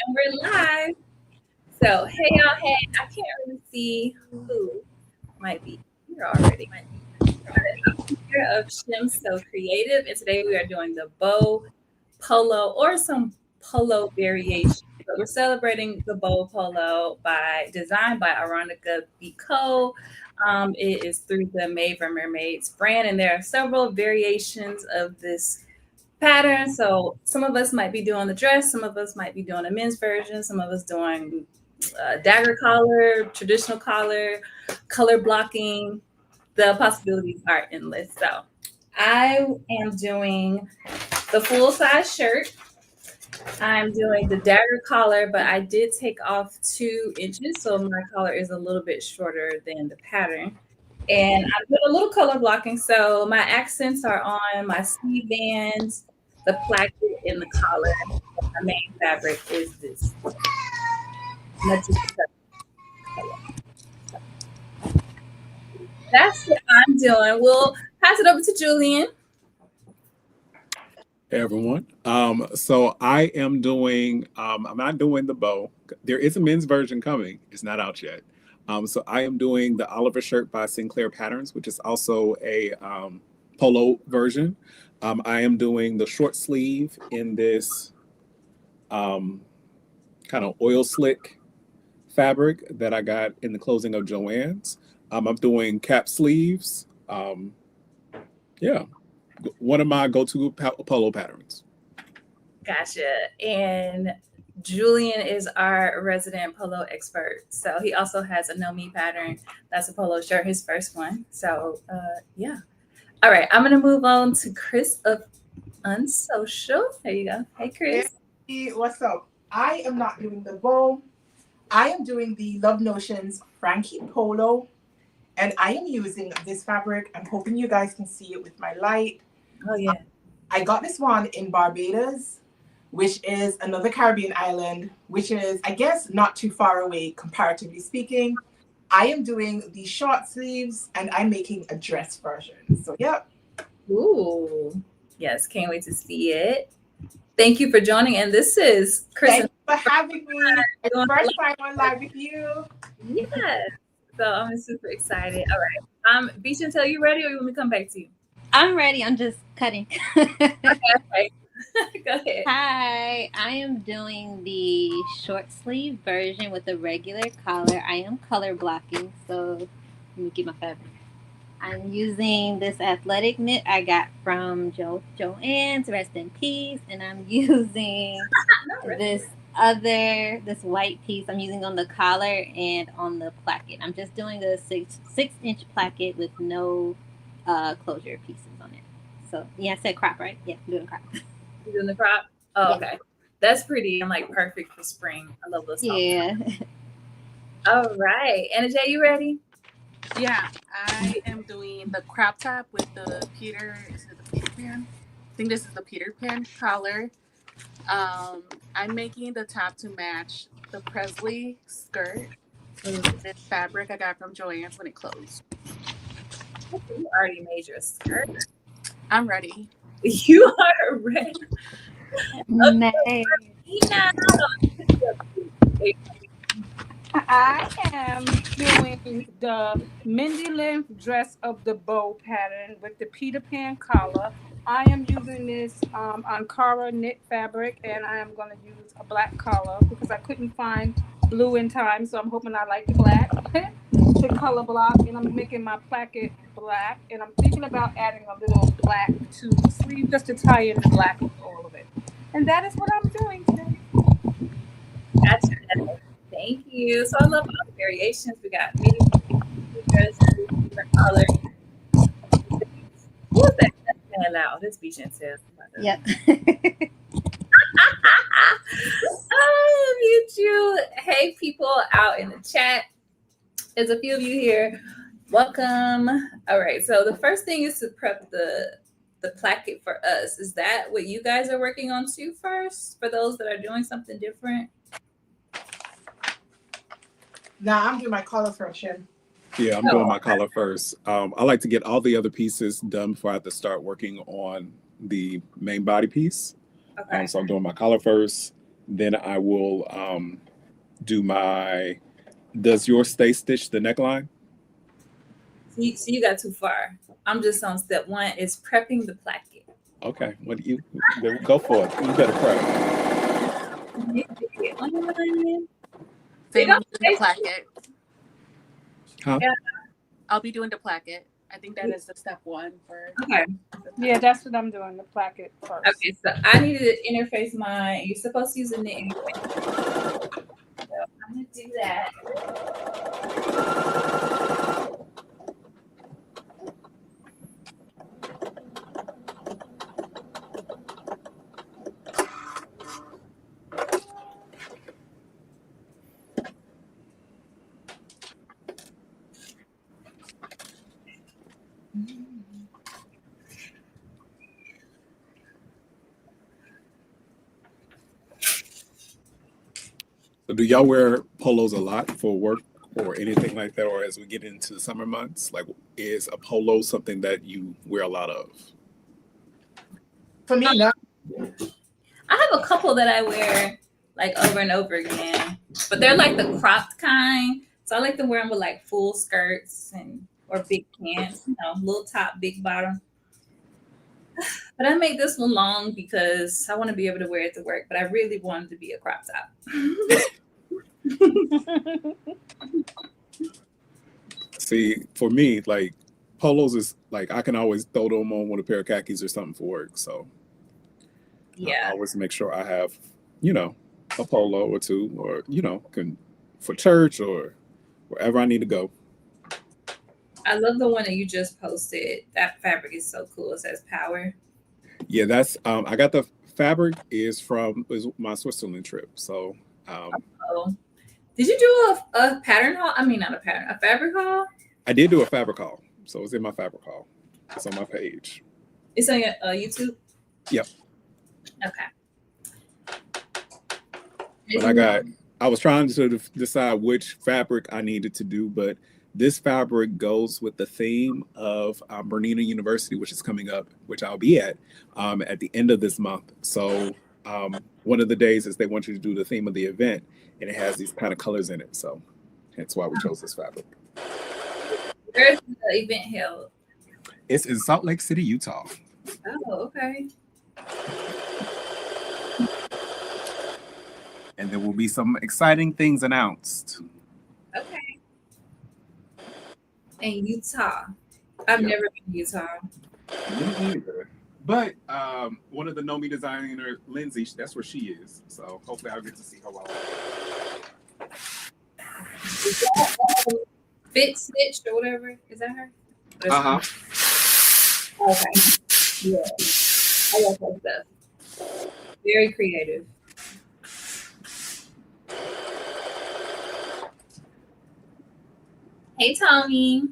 And we're live. So, hey y'all, hey, I can't really see who might be here already. But I'm here of Shim So Creative, and today we are doing the Beau Polo or some polo variation. But we're celebrating the Beau Polo by designed by Aronica Bico. It is through the Made for Mermaids brand, and there are several variations of this pattern. So some of us might be doing the dress, some of us might be doing a men's version, some of us doing dagger collar, traditional collar, color blocking. The possibilities are endless. So I am doing the full size shirt. I'm doing the dagger collar, but I did take off 2 inches, so my collar is a little bit shorter than the pattern. And I'm doing a little color blocking, so my accents are on my sleeve bands, the placket, and the collar. My main fabric is this magenta color. That's what I'm doing. We'll pass it over to Julian. Hey everyone. So I am doing, I'm not doing the bow. There is a men's version coming. It's not out yet. So I am doing the Oliver shirt by Sinclair Patterns, which is also a polo version. I am doing the short sleeve in this kind of oil slick fabric that I got in the closing of Joann's. I'm doing cap sleeves. Yeah, one of my go-to polo patterns. Gotcha. And Julian is our resident polo expert. So he also has a No Me pattern. That's a polo shirt, his first one. So yeah. All right. I'm gonna move on to Chris of Unsocial. There you go. Hey Chris. Hey, what's up? I am not doing the bow. I am doing the Love Notions Frankie Polo, and I am using this fabric. I'm hoping you guys can see it with my light. Oh yeah. I got this one in Barbados, which is another Caribbean island, which is, I guess, not too far away, comparatively speaking. I am doing the short sleeves, and I'm making a dress version. So, yep. Ooh. Yes, can't wait to see it. Thank you for joining. And this is Chris. Thank you for having me. It's the first time on live with you. Yes. So I'm super excited. All right. Beach, until you ready, or you want me to come back to you? I'm ready. I'm just cutting. Okay. Go ahead. Hi. I am doing the short sleeve version with the regular collar. I am color blocking, so let me get my fabric. I'm using this athletic knit I got from Joann's, rest in peace, and I'm using this white piece I'm using on the collar and on the placket. I'm just doing a 6-inch placket with no closure pieces on it. So yeah, I said crop, right? Yeah, I'm doing crop. You're doing the crop? Oh, yeah. Okay. That's pretty and like perfect for spring. I love those. Yeah. All right. Anna J, you ready? Yeah, I am doing the crop top with the is it the Peter Pan? I think this is the Peter Pan collar. I'm making the top to match the Presley skirt. This fabric I got from Joann's when it closed. You already made your skirt. I'm ready. You are ready. Okay. I am doing the Mindy length dress of the Beau pattern with the Peter Pan collar. I am using this Ankara knit fabric, and I am going to use a black collar because I couldn't find blue in time, so I'm hoping I like black to color block, and I'm making my placket black, and I'm thinking about adding a little black to the sleeve just to tie in the black with all of it. And that is what I'm doing today. Gotcha. Thank you. So I love all the variations. We got many different colors. What was that? That's loud. This beach and says. Yep. Oh, mute you. Hey, people out in the chat. There's a few of you here. Welcome. All right. So the first thing is to prep the placket for us. Is that what you guys are working on too first? For those that are doing something different? Nah, I'm doing my collar first, Shem. Yeah, I'm doing my collar first. I like to get all the other pieces done before I have to start working on the main body piece. Okay. So I'm doing my collar first, then I will do my. Does yours stay stitched the neckline? So you got too far. I'm just on step one. Is prepping the placket. Okay, what do you go for it? You better prep. They Same, I'm don't doing the say placket. Huh? Yeah. I'll be doing the placket. I think that is the step one for. Okay. Yeah, that's what I'm doing, the placket first. Okay, so I need to interface mine. You're supposed to use a knit interface. So I'm gonna do that. So do y'all wear polos a lot for work or anything like that, or as we get into the summer months, like is a polo something that you wear a lot of? For me, no. I have a couple that I wear like over and over again, but they're like the cropped kind. So I like to wear them with like full skirts and or big pants, little top, big bottom. But I made this one long because I want to be able to wear it to work, but I really wanted to be a crop top. See, for me, like polos is like I can always throw them on with a pair of khakis or something for work. So I Yeah. always make sure I have, a polo or two, or can for church or wherever I need to go. I love the one that you just posted. That fabric is so cool. It says power. Yeah, that's I got the fabric is my Switzerland trip. So Oh. Did you do a pattern haul? I mean, not a pattern, a fabric haul? I did do a fabric haul. So it's in my fabric haul. It's on my page. It's on your YouTube? Yep. Okay. But I was trying to decide which fabric I needed to do, but this fabric goes with the theme of Bernina University, which is coming up, which I'll be at the end of this month. So one of the days is they want you to do the theme of the event, and it has these kind of colors in it. So that's why we chose this fabric. Where's the event held? It's in Salt Lake City, Utah. Oh, okay. And there will be some exciting things announced. Okay. In Utah. I've never been to Utah. Me neither. But one of the Know Me designer, Lindsay, that's where she is. So hopefully I'll get to see her while I'm there. Fit Stitch or whatever. Is that her? Okay. Yeah. I love that stuff. Very creative. Hey, Tommy.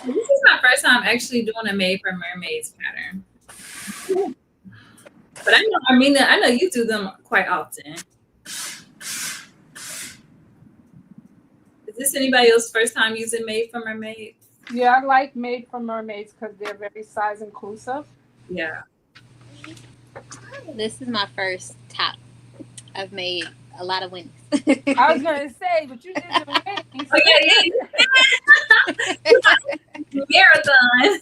This is my first time actually doing a Made for Mermaids pattern. But I know you do them quite often. Is this anybody else's first time using Made for Mermaids? Yeah, I like Made for Mermaids because they're very size inclusive. Yeah. This is my first top. I've made a lot of wings. I was gonna say, but you did the wings. Oh, Marathon.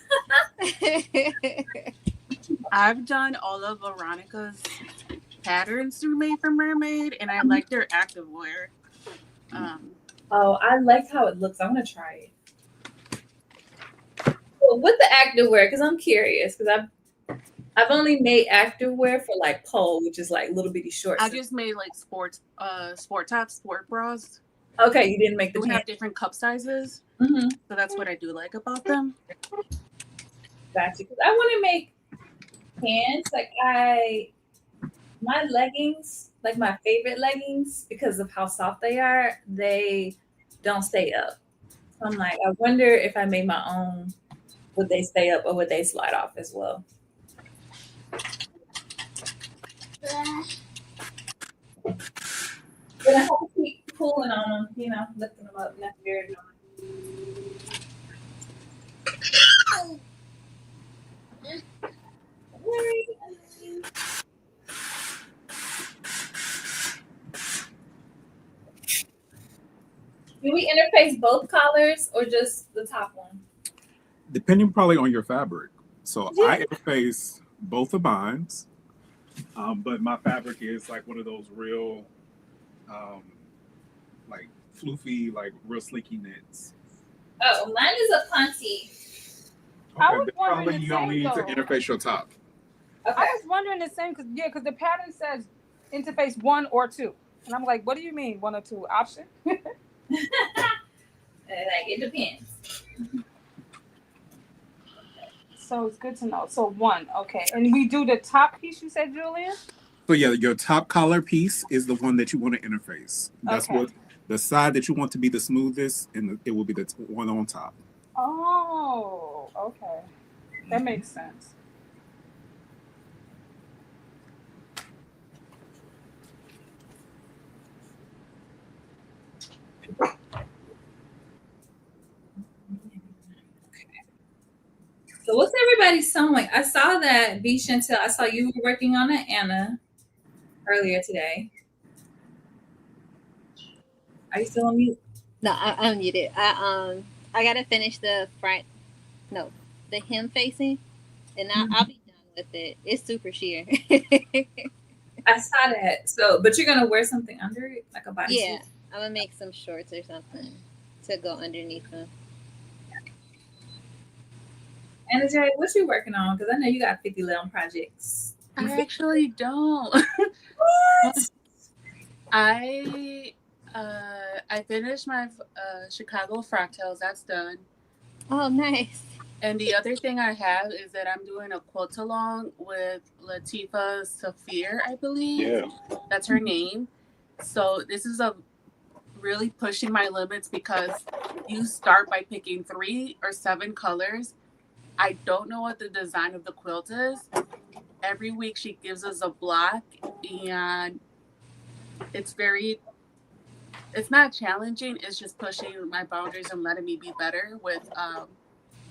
I've done all of Veronica's patterns through Made for Mermaid, and I like their activewear. Oh, I like how it looks. I want to try it. Well, with the activewear, because I'm curious, because I've only made activewear for like pole, which is like little bitty shorts. I just made like sport tops, sport bras. Okay, you didn't make the We pants. have different cup sizes, Mm-hmm. so that's what I do like about them. Gotcha. Because I want to make pants. Like my leggings, like my favorite leggings, because of how soft they are, they don't stay up. So I'm like, I wonder if I made my own, would they stay up or would they slide off as well? lifting them up. That's very annoying. Do we interface both collars or just the top one? Depending probably on your fabric. So Yeah. I interface both of mine, but my fabric is like one of those real, like floofy, like real sleeky knits. Oh, mine is a Ponte. I was then wondering probably the you only same, need to though. interface your top. Okay. I was wondering the same because the pattern says interface 1 or 2, and I'm like, what do you mean 1 or 2 option? It depends. So it's good to know. So 1, okay, and we do the top piece. You said, Julia. So yeah, your top collar piece is the one that you want to interface. That's Okay. what the side that you want to be the smoothest, and it will be the one on top. Oh, okay, that makes sense. So what's everybody sewing? I saw that V Chantel. I saw you were working on an Anna earlier today. Are you still on mute? No, I'm muted. I gotta finish the front, no, the hem facing, and I'll be done with it. It's super sheer. I saw that. So, but you're gonna wear something under it, like a bodysuit? Yeah, I'm gonna make some shorts or something to go underneath them. Anna J, what you working on? Because I know you got 50 little projects. I actually don't. What? I finished my Chicago fractals. That's done. Oh, nice. And the other thing I have is that I'm doing a quilt along with Latifa Safir, I believe. Yeah. That's her name. So this is a really pushing my limits because you start by picking 3 or 7 colors. I don't know what the design of the quilt is. Every week she gives us a block, and it's not challenging. It's just pushing my boundaries and letting me be better with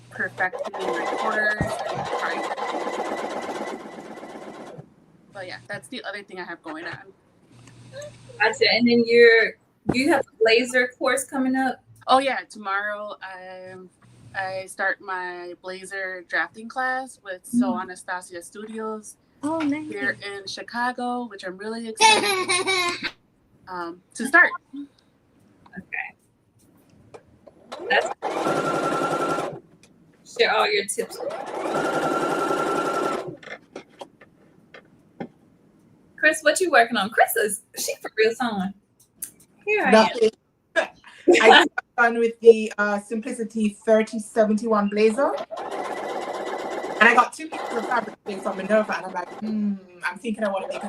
perfecting my corners and trying. But yeah, that's the other thing I have going on. Gotcha. And then you have a blazer course coming up? Oh yeah, tomorrow I start my blazer drafting class with Sew Anastasia Studios. Oh, nice. Here in Chicago, which I'm really excited to start. Okay. Share all your tips. Chris, what you working on? Chris she for real sewing. Here I Nothing. I just got done with the Simplicity 3071 blazer. And I got 2 pieces of fabric from Minerva, and I'm like, I'm thinking I want to make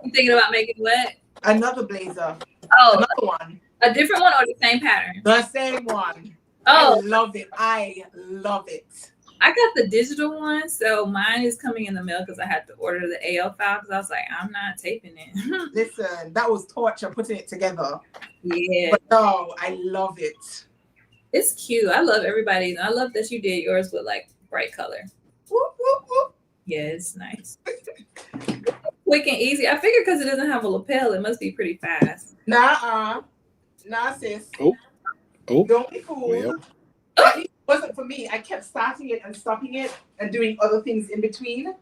You thinking about making what? another blazer. Oh, Another one. a different one or the same pattern? The same one. Oh, I love it. I love it. I got the digital one, so mine is coming in the mail because I had to order the AL file because I was like, I'm not taping it. Listen, that was torture putting it together. Yeah, But no, I love it. it's cute. I love everybody. I love that you did yours with like bright color. Whoop, whoop, whoop. Yeah, it's nice. Quick and easy. I figured because it doesn't have a lapel, it must be pretty fast. Nah, sis. Oh. Don't be fooled. Well. At least it wasn't for me. I kept starting it and stopping it and doing other things in between.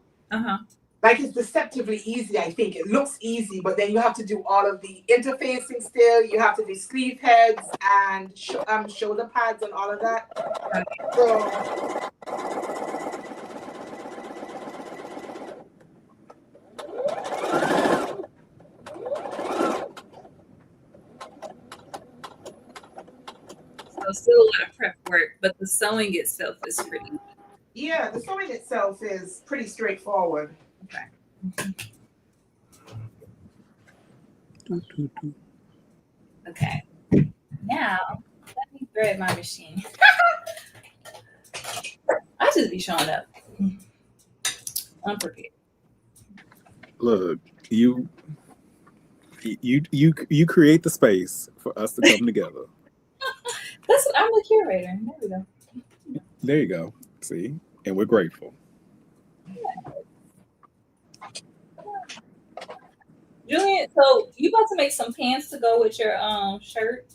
Like it's deceptively easy, I think. It looks easy, but then you have to do all of the interfacing still. You have to do sleeve heads and shoulder pads and all of that. So So still a lot of prep work, but the sewing itself is pretty. yeah, the sewing itself is pretty straightforward. Okay. Now let me thread my machine. I just be showing up unprepared. Look, you You create the space for us to come together. That's I'm the curator. There we go. There you go. See, and we're grateful. Julian, so you about to make some pants to go with your shirt?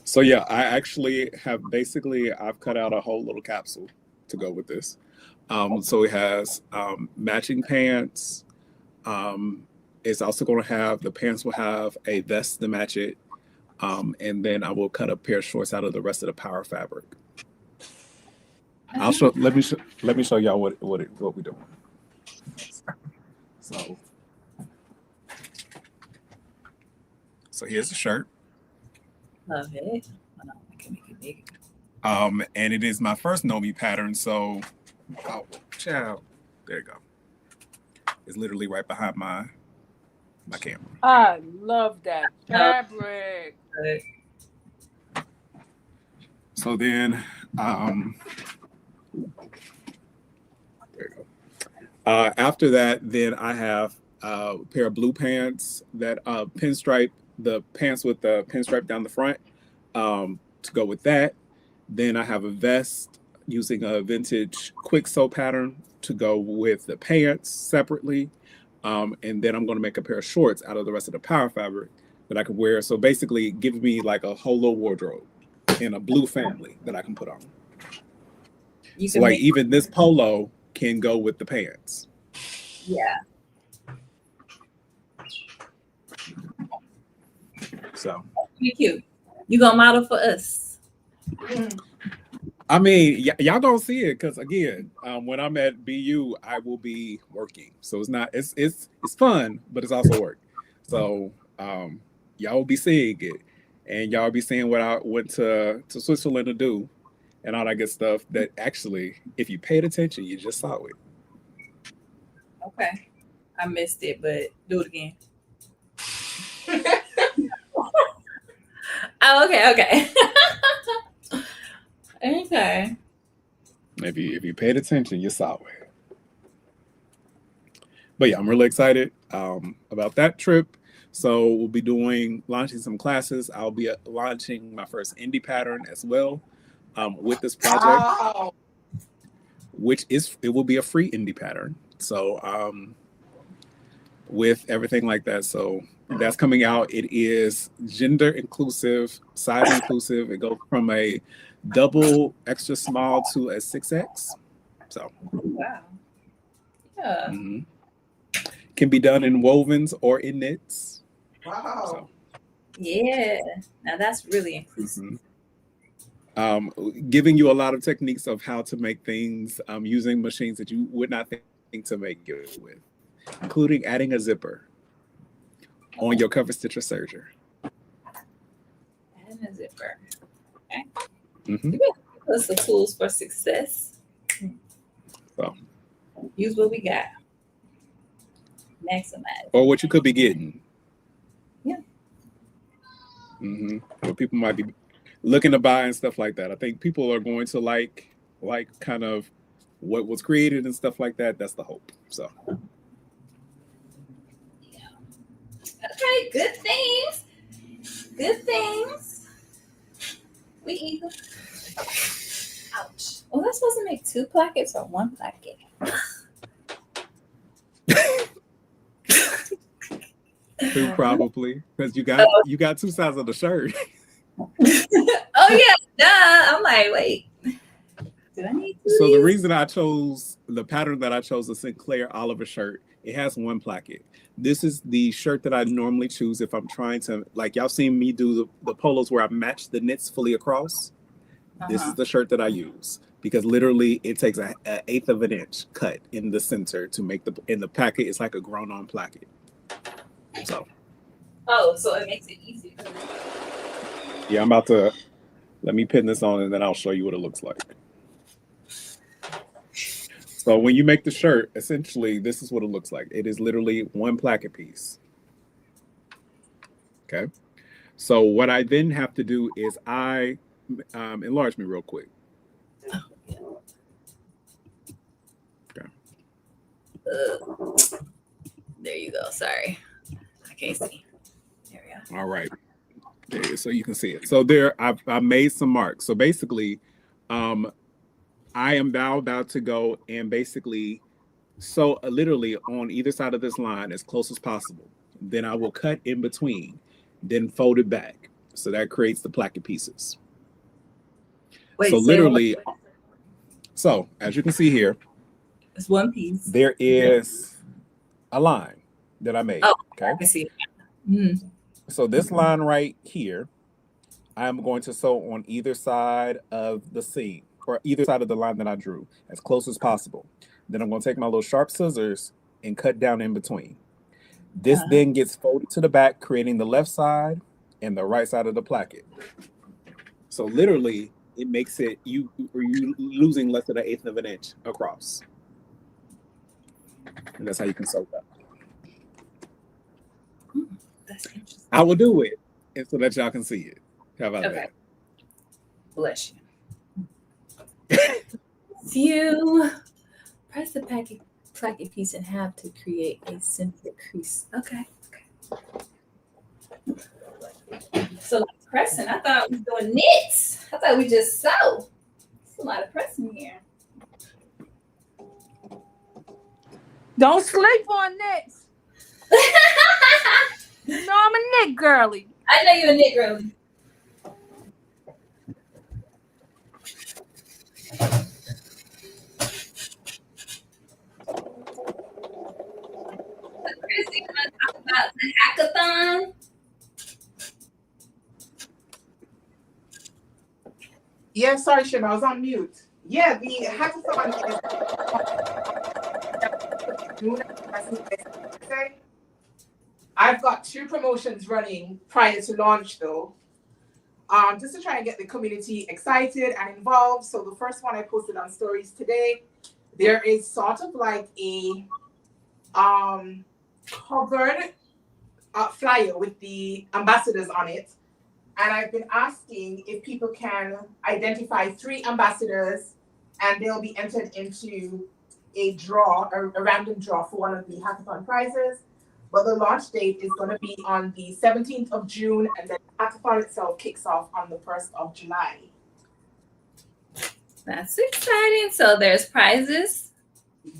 So yeah, I actually have basically I've cut out a whole little capsule to go with this. So it has matching pants. It's also going to have the pants will have a vest to match it, and then I will cut a pair of shorts out of the rest of the power fabric. I'll show. Let me show y'all what we're doing. So here's the shirt. Love it. Oh, I can make it bigger. And it is my first Nomi pattern. So, oh, ciao. There you go. It's literally right behind my camera. I love that fabric. Good. So then, there you go. After that, then I have a pair of blue pants that pinstripe, the pants with the pinstripe down the front to go with that. Then I have a vest using a vintage quick sew pattern to go with the pants separately. And then I'm going to make a pair of shorts out of the rest of the power fabric that I can wear. So basically give me like a whole little wardrobe in a blue family that I can put on. So like even this polo can go with the pants. Yeah. So Be cute. You gonna model for us? I mean, y'all gonna see it because again, when I'm at BU, I will be working. So it's not it's fun, but it's also work. So y'all will be seeing it, and y'all will be seeing what I went to Switzerland to do, and all that good stuff. That actually, if you paid attention, you just saw it. Okay, I missed it, but do it again. Oh, okay. Okay. If you paid attention, you saw it. But yeah, I'm really excited about that trip. So we'll be launching some classes. I'll be launching my first indie pattern as well with this project, which it will be a free indie pattern. So with everything like that. So that's coming out. It is gender inclusive, size inclusive. It goes from a double extra small to a 6X. So wow. Yeah. Mm-hmm. Can be done in wovens or in knits. Wow. So, yeah. Now that's really inclusive. Mm-hmm. Giving you a lot of techniques of how to make things using machines that you would not think to make it with, including adding a zipper on your cover stitch or serger. Adding a zipper. Okay. Mm-hmm. That's the tools for success. So use what we got. Maximize. Or what you could be getting. Yeah. Mm-hmm. What people might be looking to buy and stuff like that. I think people are going to like kind of what was created and stuff like that. That's the hope. So. Yeah. Okay. Good things. Good things. We eagle. Ouch. Well, that's supposed to make 2 plackets or 1 placket. Two probably because you got 2 sides of the shirt. Oh yeah, duh. I'm like, wait. Do I need to? So the reason I chose the pattern that I chose, the Sinclair Oliver shirt, it has 1 placket. This is the shirt that I normally choose if I'm trying to, like y'all seen me do the polos where I match the knits fully across. This is the shirt that I use because literally it takes an 1/8 of an inch cut in the center to make in the packet. It's like a grown-on placket. So. Oh, so it makes it easy. Yeah, I'm about to let me pin this on and then I'll show you what it looks like. So when you make the shirt, essentially this is what it looks like. It is literally 1 placket piece. Okay. So what I then have to do is enlarge me real quick. Okay. There you go. Sorry. I can't see. All right. There, so you can see it. So there, I've made some marks. So basically, um, I am now about to go and basically sew literally on either side of this line as close as possible. Then I will cut in between, then fold it back. So that creates the placket pieces. So Wait, say what? literally, so as you can see here, It's one piece. there is a line that I made. Oh, Okay. I can see it. Mm. So this line right here, I am going to sew on either side of the seam or either side of the line that I drew as close as possible. Then I'm going to take my little sharp scissors and cut down in between. This then gets folded to the back, creating the left side and the right side of the placket. So literally, it makes it you losing less than an eighth of an inch across, and that's how you can sew that. That's interesting. I will do it, and so that y'all can see it. How about Okay. Bless you. You press the placket piece in half to create a simple crease. Okay. So like pressing, I thought we was doing knits. I thought we just sew. It's a lot of pressing here. Don't sleep on knits. You know I'm a knit girly. I know you're a knit girl. Chris, you want to talk about the hackathon? Yeah, sorry, Shem, I was on mute. Yeah, the hackathon is I've got 2 promotions running prior to launch though. Just to try and get the community excited and involved. So the first one I posted on stories today, there is sort of like a covered flyer with the ambassadors on it. And I've been asking if people can identify 3 ambassadors and they'll be entered into a random draw for one of the hackathon prizes. But the launch date is going to be on the 17th of June, and then the hackathon itself kicks off on the 1st of July. That's exciting. So there's prizes.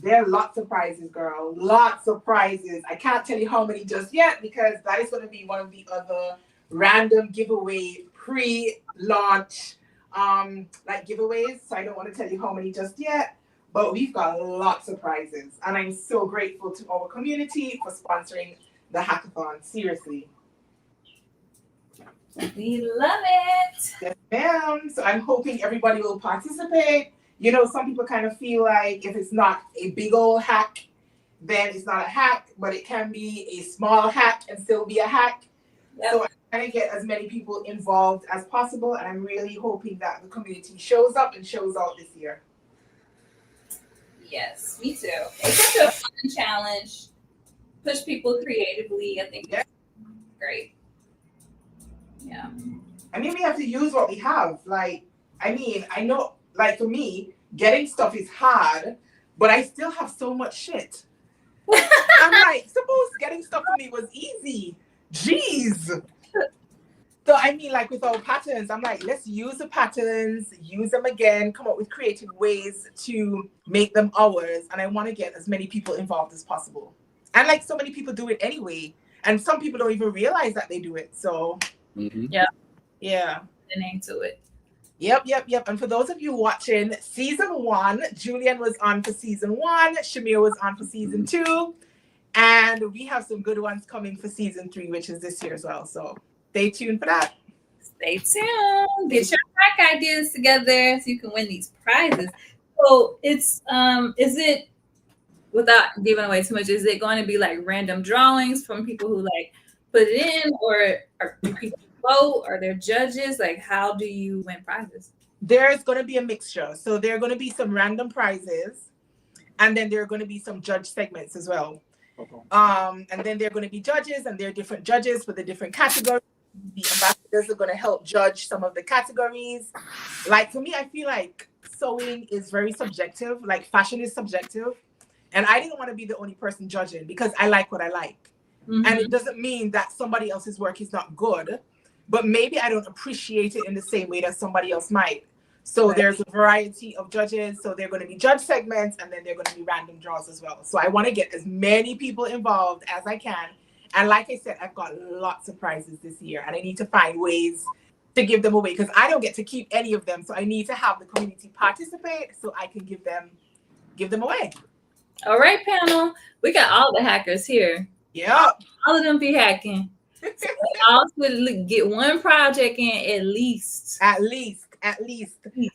There are lots of prizes, girl. Lots of prizes. I can't tell you how many just yet because that is going to be one of the other random giveaway pre-launch like giveaways. So I don't want to tell you how many just yet. But we've got lots of prizes. And I'm so grateful to our community for sponsoring the hackathon. Seriously. We love it. Yes, ma'am. So I'm hoping everybody will participate. You know, some people kind of feel like if it's not a big old hack, then it's not a hack, but it can be a small hack and still be a hack. Yep. So I'm trying to get as many people involved as possible. And I'm really hoping that the community shows up and shows out this year. Yes, me too. It's such a fun challenge. Push people creatively. I think it's great. Yeah. I mean, we have to use what we have. Like, I mean, I know, like for me, getting stuff is hard, but I still have so much shit. I'm like, suppose getting stuff for me was easy. Jeez. So I mean, like with our patterns, I'm like, let's use the patterns, use them again, come up with creative ways to make them ours. And I want to get as many people involved as possible. And like so many people do it anyway. And some people don't even realize that they do it. So yeah. The name to it. Yep. And for those of you watching season 1, Julian was on for season 1, Shamir was on for season 2. And we have some good ones coming for season 3, which is this year as well. So stay tuned for that. Stay tuned. Get your hack ideas together so you can win these prizes. So it's is it, without giving away too much, is it going to be like random drawings from people who like put it in, or do people vote? Are there judges? Like, how do you win prizes? There's going to be a mixture. So there are going to be some random prizes, and then there are going to be some judge segments as well. Okay. And then there are going to be judges, and there are different judges for the different categories. The ambassadors are going to help judge some of the categories. Like for me, I feel like sewing is very subjective. Like fashion is subjective. And I didn't want to be the only person judging because I like what I like. And it doesn't mean that somebody else's work is not good, but maybe I don't appreciate it in the same way that somebody else might. So Right. there's a variety of judges. So they're going to be judge segments, and then they're going to be random draws as well. So I want to get as many people involved as I can. And like I said, I've got lots of prizes this year, and I need to find ways to give them away because I don't get to keep any of them. So I need to have the community participate so I can give them away. All right, panel. We got all the hackers here. Yeah. All of them be hacking. So they all should get one project in at least. At least.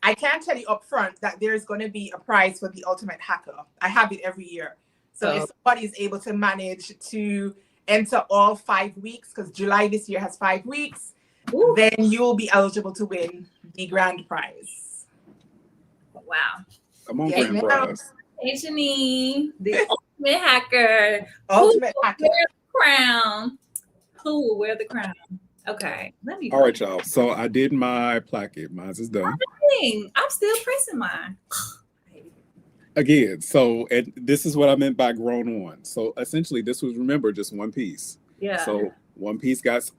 I can tell you up front that there's going to be a prize for the ultimate hacker. I have it every year. So if somebody is able to manage to enter all 5 weeks, because July this year has 5 weeks, then you'll be eligible to win the grand prize. Wow. Come on, grand prize. Hey, Janine, the ultimate hacker. Ultimate hacker. Wear the crown. Who will wear the crown? Okay, let me. All right, y'all. So I did my placket. Mine is done. I'm still pressing mine. Again, so and this is what I meant by grown on. So essentially, this was, remember, just one piece. Yeah. So one piece got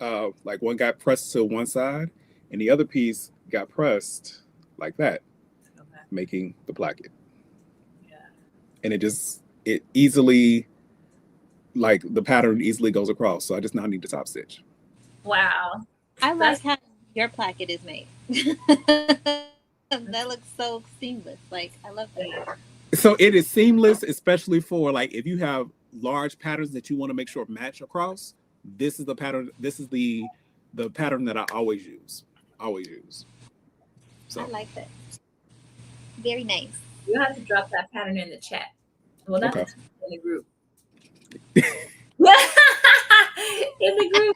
like one got pressed to one side, and the other piece got pressed like that, making the placket. Yeah. And it easily, like the pattern easily goes across. So I just now need the top stitch. Wow. I like how your placket is made. That looks so seamless. Like, I love that. So it is seamless, especially for like if you have large patterns that you want to make sure match across. This is the pattern. This is the pattern that I always use. So I like that. Very nice. You have to drop that pattern in the chat. Well, not in the group. In the group.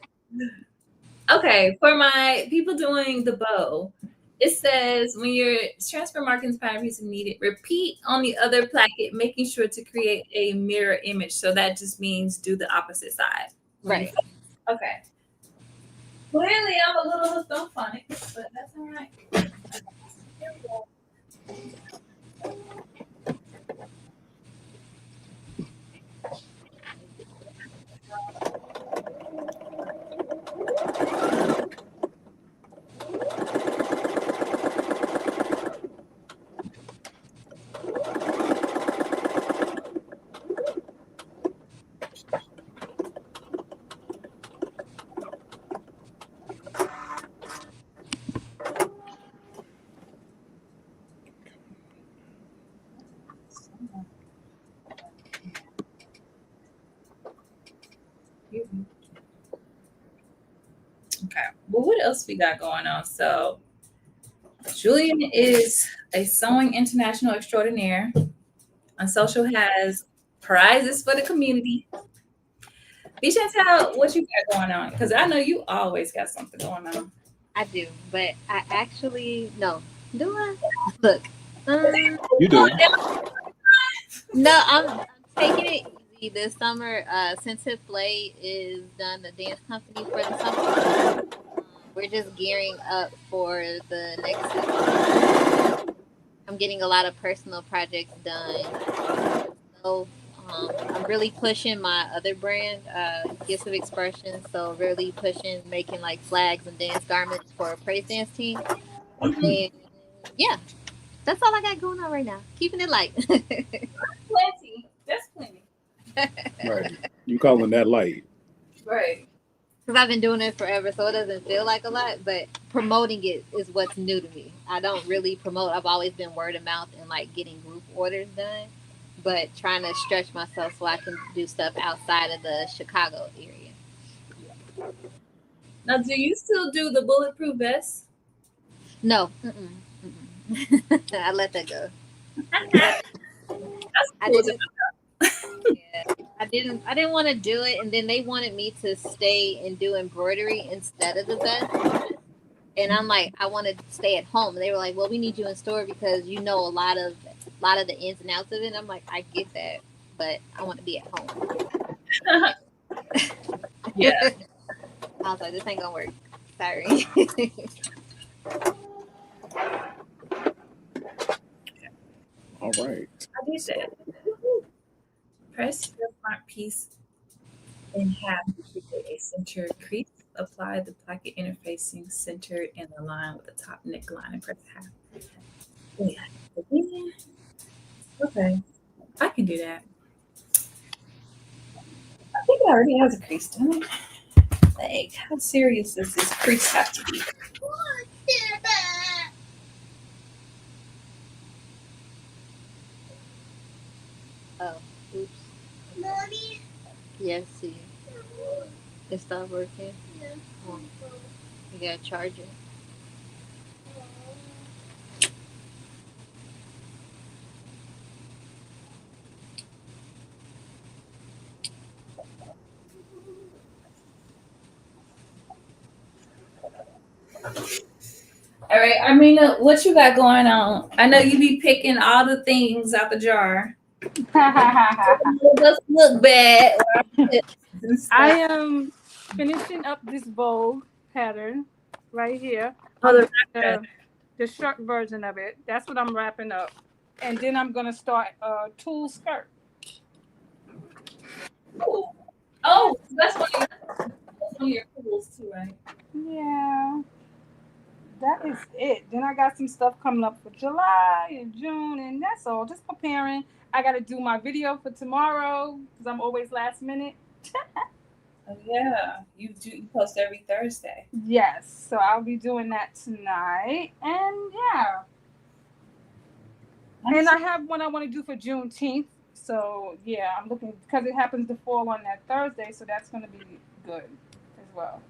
Okay, for my people doing the bow, it says when you're transfer markings pattern piece needed, repeat on the other placket, making sure to create a mirror image. So that just means do the opposite side. Right. Okay. Clearly, I'm a little hooked on phonics, but that's all right. Here we go. Okay. Well, what else we got going on? So, Julian is a sewing international extraordinaire. On social, has prizes for the community. Be sure to tell what you got going on, because I know you always got something going on. I do, but I actually no. Do I? Look. you do. No, I'm taking it easy this summer. Sensitive Play is done the dance company for the summer. We're just gearing up for the next season. I'm getting a lot of personal projects done. So I'm really pushing my other brand, Gifts of Expression. So really pushing making like flags and dance garments for a praise dance team. And yeah, that's all I got going on right now. Keeping it light. Plenty. That's plenty. Right. You calling that light? Right. Because I've been doing it forever, so it doesn't feel like a lot. But promoting it is what's new to me. I don't really promote. I've always been word of mouth and like getting group orders done. But trying to stretch myself so I can do stuff outside of the Chicago area. Now, do you still do the bulletproof vest? No. I let that go. I didn't want to do it, and then they wanted me to stay and do embroidery instead of the vest. And I'm like, I want to stay at home. And they were like, well, we need you in store because you know a lot of the ins and outs of it. And I'm like, I get that, but I want to be at home. Yeah. I was like, this ain't gonna work. Sorry. All right. I did that. Press your front piece In half, you create a center crease. Apply the pocket interfacing centered and align with the top neckline and press half. Yeah. Okay, I can do that. I think it already has a crease, doesn't it? Like, how serious does this crease have to be? Oh, oops. Yes, see. It stopped working. Oh, you gotta charge it. All right, Armina, what you got going on? I know you be picking all the things out the jar. Let's look bad. I am finishing up this bow pattern right here. Oh, I'm the doing the short version of it. That's what I'm wrapping up. And then I'm going to start a tulle skirt. oh, that's one of your tools too, right? Yeah, that is it. Then I got some stuff coming up for July and June, and that's all. Just preparing. I got to do my video for tomorrow because I'm always last minute. Oh yeah, you post every Thursday. Yes, so I'll be doing that tonight. And yeah. And I have one I want to do for Juneteenth. So yeah, I'm looking because it happens to fall on that Thursday, so that's going to be good as well.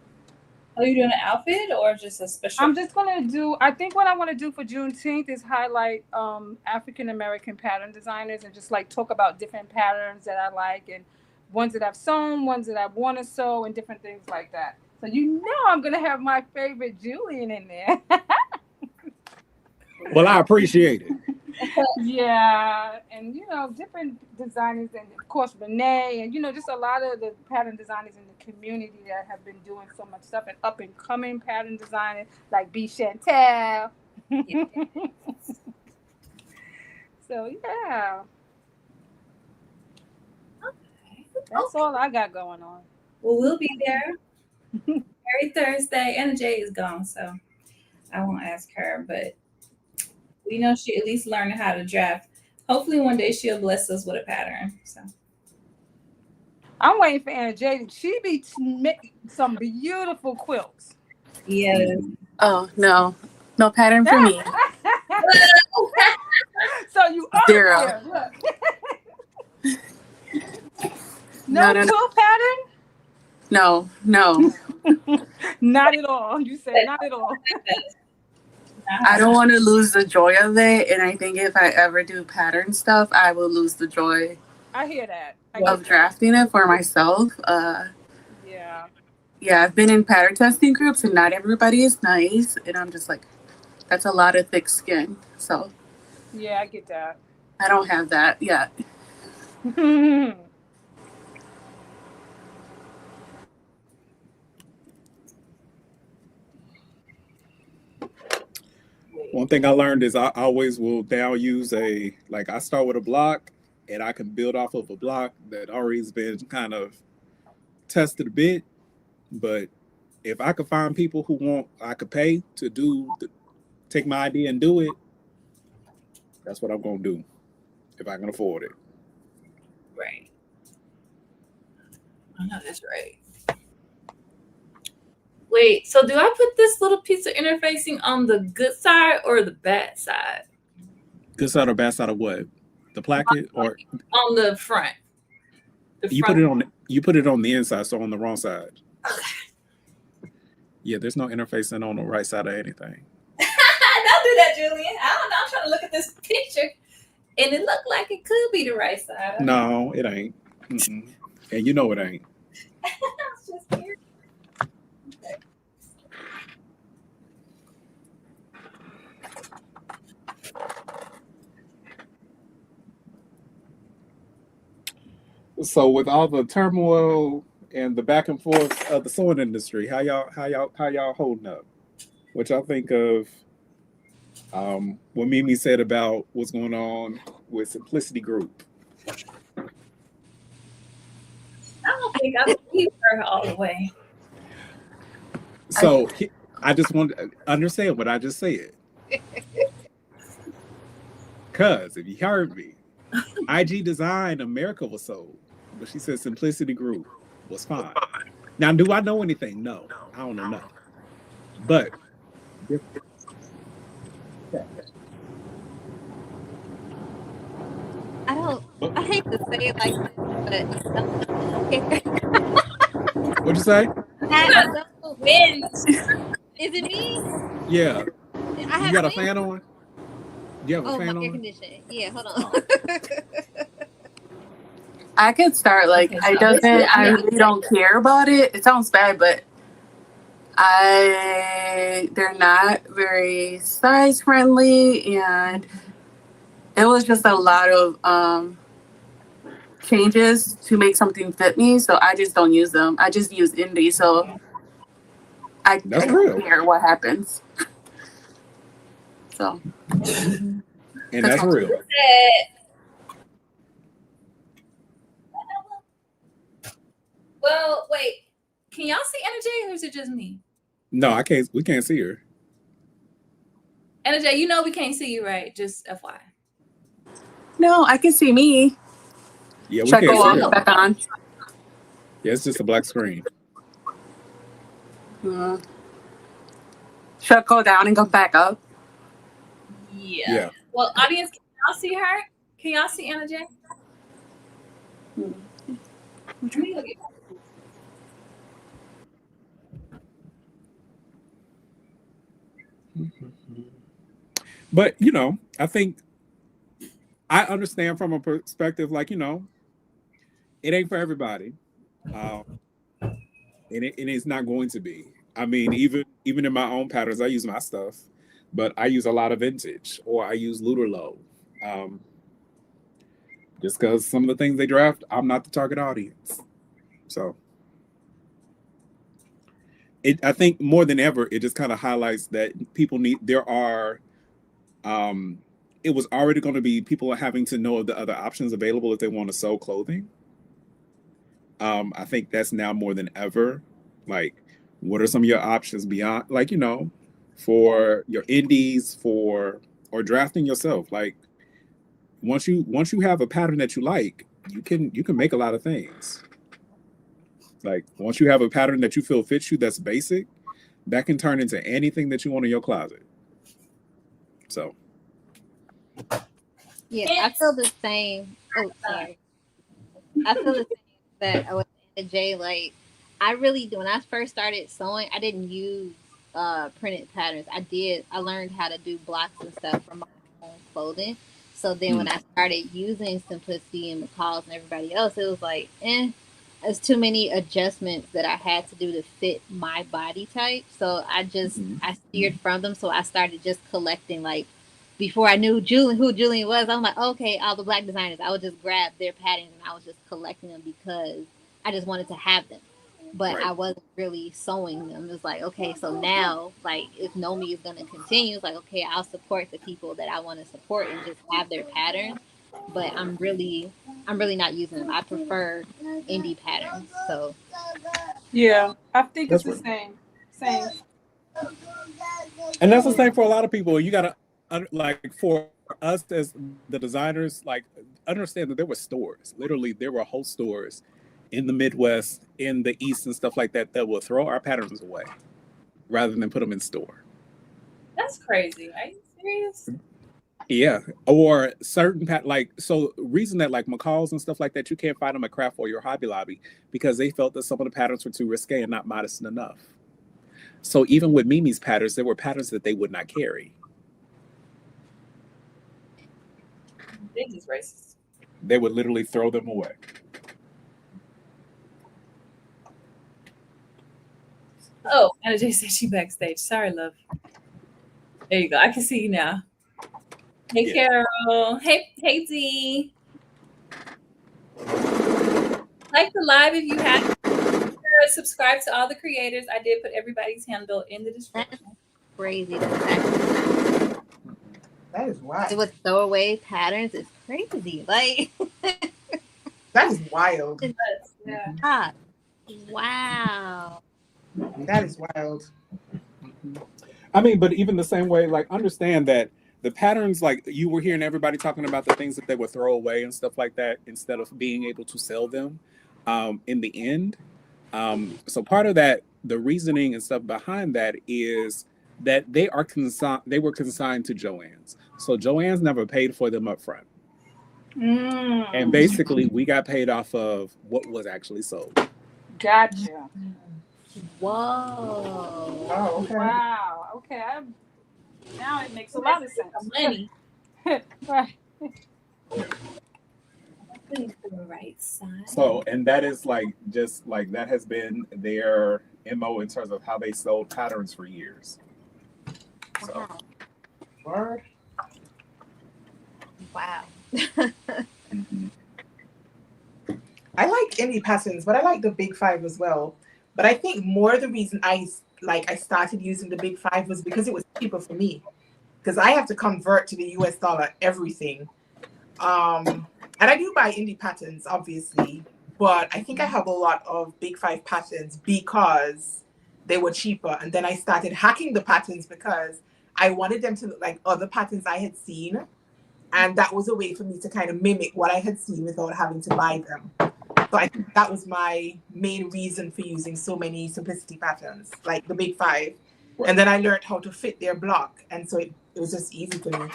Are you doing an outfit or just a special? I'm just gonna do. I think what I want to do for Juneteenth is highlight African American pattern designers and just like talk about different patterns that I like and ones that I've sewn, ones that I want to sew, and different things like that. So you know I'm gonna have my favorite Julian in there. Well, I appreciate it. Yeah, and you know, different designers, and of course Renee, and you know, just a lot of the pattern designers in the community that have been doing so much stuff, and up and coming pattern designers like B. Chantel. Yeah. So yeah, Okay. that's all I got going on. Well, we'll be there every Thursday. Anna Jay is gone, so I won't ask her, but we know she at least learned how to draft. Hopefully, one day she'll bless us with a pattern. So I'm waiting for Anna Jade. She be making some beautiful quilts. yes. Oh no, no pattern for me. So you are Zero. there. Look. No quilt pattern? No. Not at all. You said not at all. I don't want to lose the joy of it, and I think if I ever do pattern stuff, I will lose the joy I hear that. of drafting it for myself. Yeah. Yeah, I've been in pattern testing groups, and not everybody is nice, and I'm just like, that's a lot of thick skin. So yeah, I get that. I don't have that yet. One thing I learned is I always will now use I start with a block and I can build off of a block that already has been kind of tested a bit. But if I could find people who I could pay to take my idea and do it, that's what I'm going to do if I can afford it. Right. I know that's right. Wait, so do I put this little piece of interfacing on the good side or the bad side? Good side or bad side of what? The placket or on the front? You put it on the inside, so on the wrong side. Okay. Yeah, there's no interfacing on the right side of anything. Don't do that, Julian. I don't know. I'm trying to look at this picture, and it looked like it could be the right side. No, it ain't. Mm-mm. And you know it ain't. It's just weird. Okay. So with all the turmoil and the back and forth of the sewing industry, how y'all holding up? What y'all think of what Mimi said about what's going on with Simplicity Group? I don't think I believe her all the way. So I just want to understand what I just said. Cause if you heard me, IG Design America was sold, but she said Simplicity Group was fine. Now, do I know anything? No, I don't know nothing. But I don't. I hate to say it like this, but what'd you say? I don't. When Is it me? Yeah, I you have got a wind. fan on? You have a Oh, my fan air on? conditioning. Yeah, hold on. Oh, I could start like Okay, I so doesn't. basically, I really don't care about it. It sounds bad, but they're not very size friendly, and it was just a lot of changes to make something fit me. So I just don't use them. I just use Indie. So that's I don't real, care what happens. So and that's that's all. real. well, wait. Can y'all see Anna J, or is it just me? No, I can't. We can't see her. Anna J, you know we can't see you, right? Just FYI. No, I can see me. Yeah, we Should I can't go see off her. back on? Yeah, it's just a black screen. Should I go down and go back up? Yeah. Yeah. Well, audience, can y'all see her? Can y'all see Anna J? Let me go get- But I think I understand from a perspective like it ain't for everybody, and it's not going to be. I mean, even in my own patterns, I use my stuff, but I use a lot of vintage or I use Luderlow, um, just because some of the things they draft, I'm not the target audience. So I think more than ever, it just kind of highlights that people need. There are. It was already going to be people are having to know of the other options available if they want to sew clothing. I think that's now more than ever. Like, what are some of your options beyond, like, for your indies, for or drafting yourself? Like, once you have a pattern that you like, you can make a lot of things. Like, once you have a pattern that you feel fits you, that's basic, that can turn into anything that you want in your closet. So, Yeah, I feel the same. Oh, sorry. I feel the same that I was Anna J. Like, I really do. When I first started sewing, I didn't use printed patterns. I learned how to do blocks and stuff from my own clothing. So then when I started using Simplicity and McCall's and everybody else, it was like, there's too many adjustments that I had to do to fit my body type. So I steered from them. So I started just collecting, like, before I knew who Julian was, I'm like, okay, all the black designers. I would just grab their patterns and I was just collecting them because I just wanted to have them. But right. I wasn't really sewing them. It was like, okay, so now, like, if Nomi is going to continue, it's like, okay, I'll support the people that I want to support and just have their patterns. But I'm really not using them. I prefer indie patterns. So Yeah, I think it's That's the right. same. Same. And that's the same for a lot of people. You gotta like for us as the designers, like understand that there were stores. Literally, there were whole stores in the Midwest, in the East, and stuff like that that will throw our patterns away rather than put them in store. That's crazy. Are you serious? Yeah, or certain like so reason that like McCall's and stuff like that you can't find them at Craft or your Hobby Lobby because they felt that some of the patterns were too risque and not modest enough. So even with Mimi's patterns, there were patterns that they would not carry. They just racist. They would literally throw them away. Oh, Anna J said she backstage. Sorry, love. There you go. I can see you now. Hey, Yeah. Carol. Hey, Z. Like the live if you have. Subscribe to all the creators. I did put everybody's handle in the description. crazy. That is wild. With throwaway patterns, it's crazy. Like, That is wild. Yeah. Ah, wow. That is wild. I mean, but even the same way, like, understand that the patterns, like, you were hearing everybody talking about the things that they would throw away and stuff like that instead of being able to sell them in the end. So part of that, the reasoning and stuff behind that is that they were consigned to Joann's. So Joann's never paid for them up front. And basically, we got paid off of what was actually sold. Gotcha. Whoa. Oh, okay. Wow. Okay. Now it makes a lot of sense. Money. Right. Putting it to the right side. So, and that is like just like that has been their MO in terms of how they sold patterns for years. So, Wow. Word. Wow. mhm. I like indie patterns, but I like the big five as well. But I think more the reason I started using the big five was because it was cheaper for me. Because I have to convert to the US dollar everything. And I do buy indie patterns, obviously, but I think I have a lot of big five patterns because they were cheaper. And then I started hacking the patterns because I wanted them to look like other patterns I had seen. And that was a way for me to kind of mimic what I had seen without having to buy them. So I think that was my main reason for using so many simplicity patterns, like the big five. Right. And then I learned how to fit their block. And so it was just easy for me.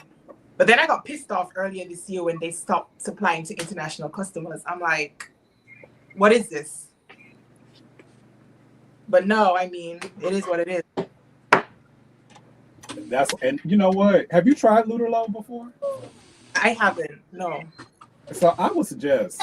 But then I got pissed off earlier this year when they stopped supplying to international customers. I'm like, what is this? But no, I mean, it is what it is. And you know what? Have you tried Luderlo before? I haven't, no. So I would suggest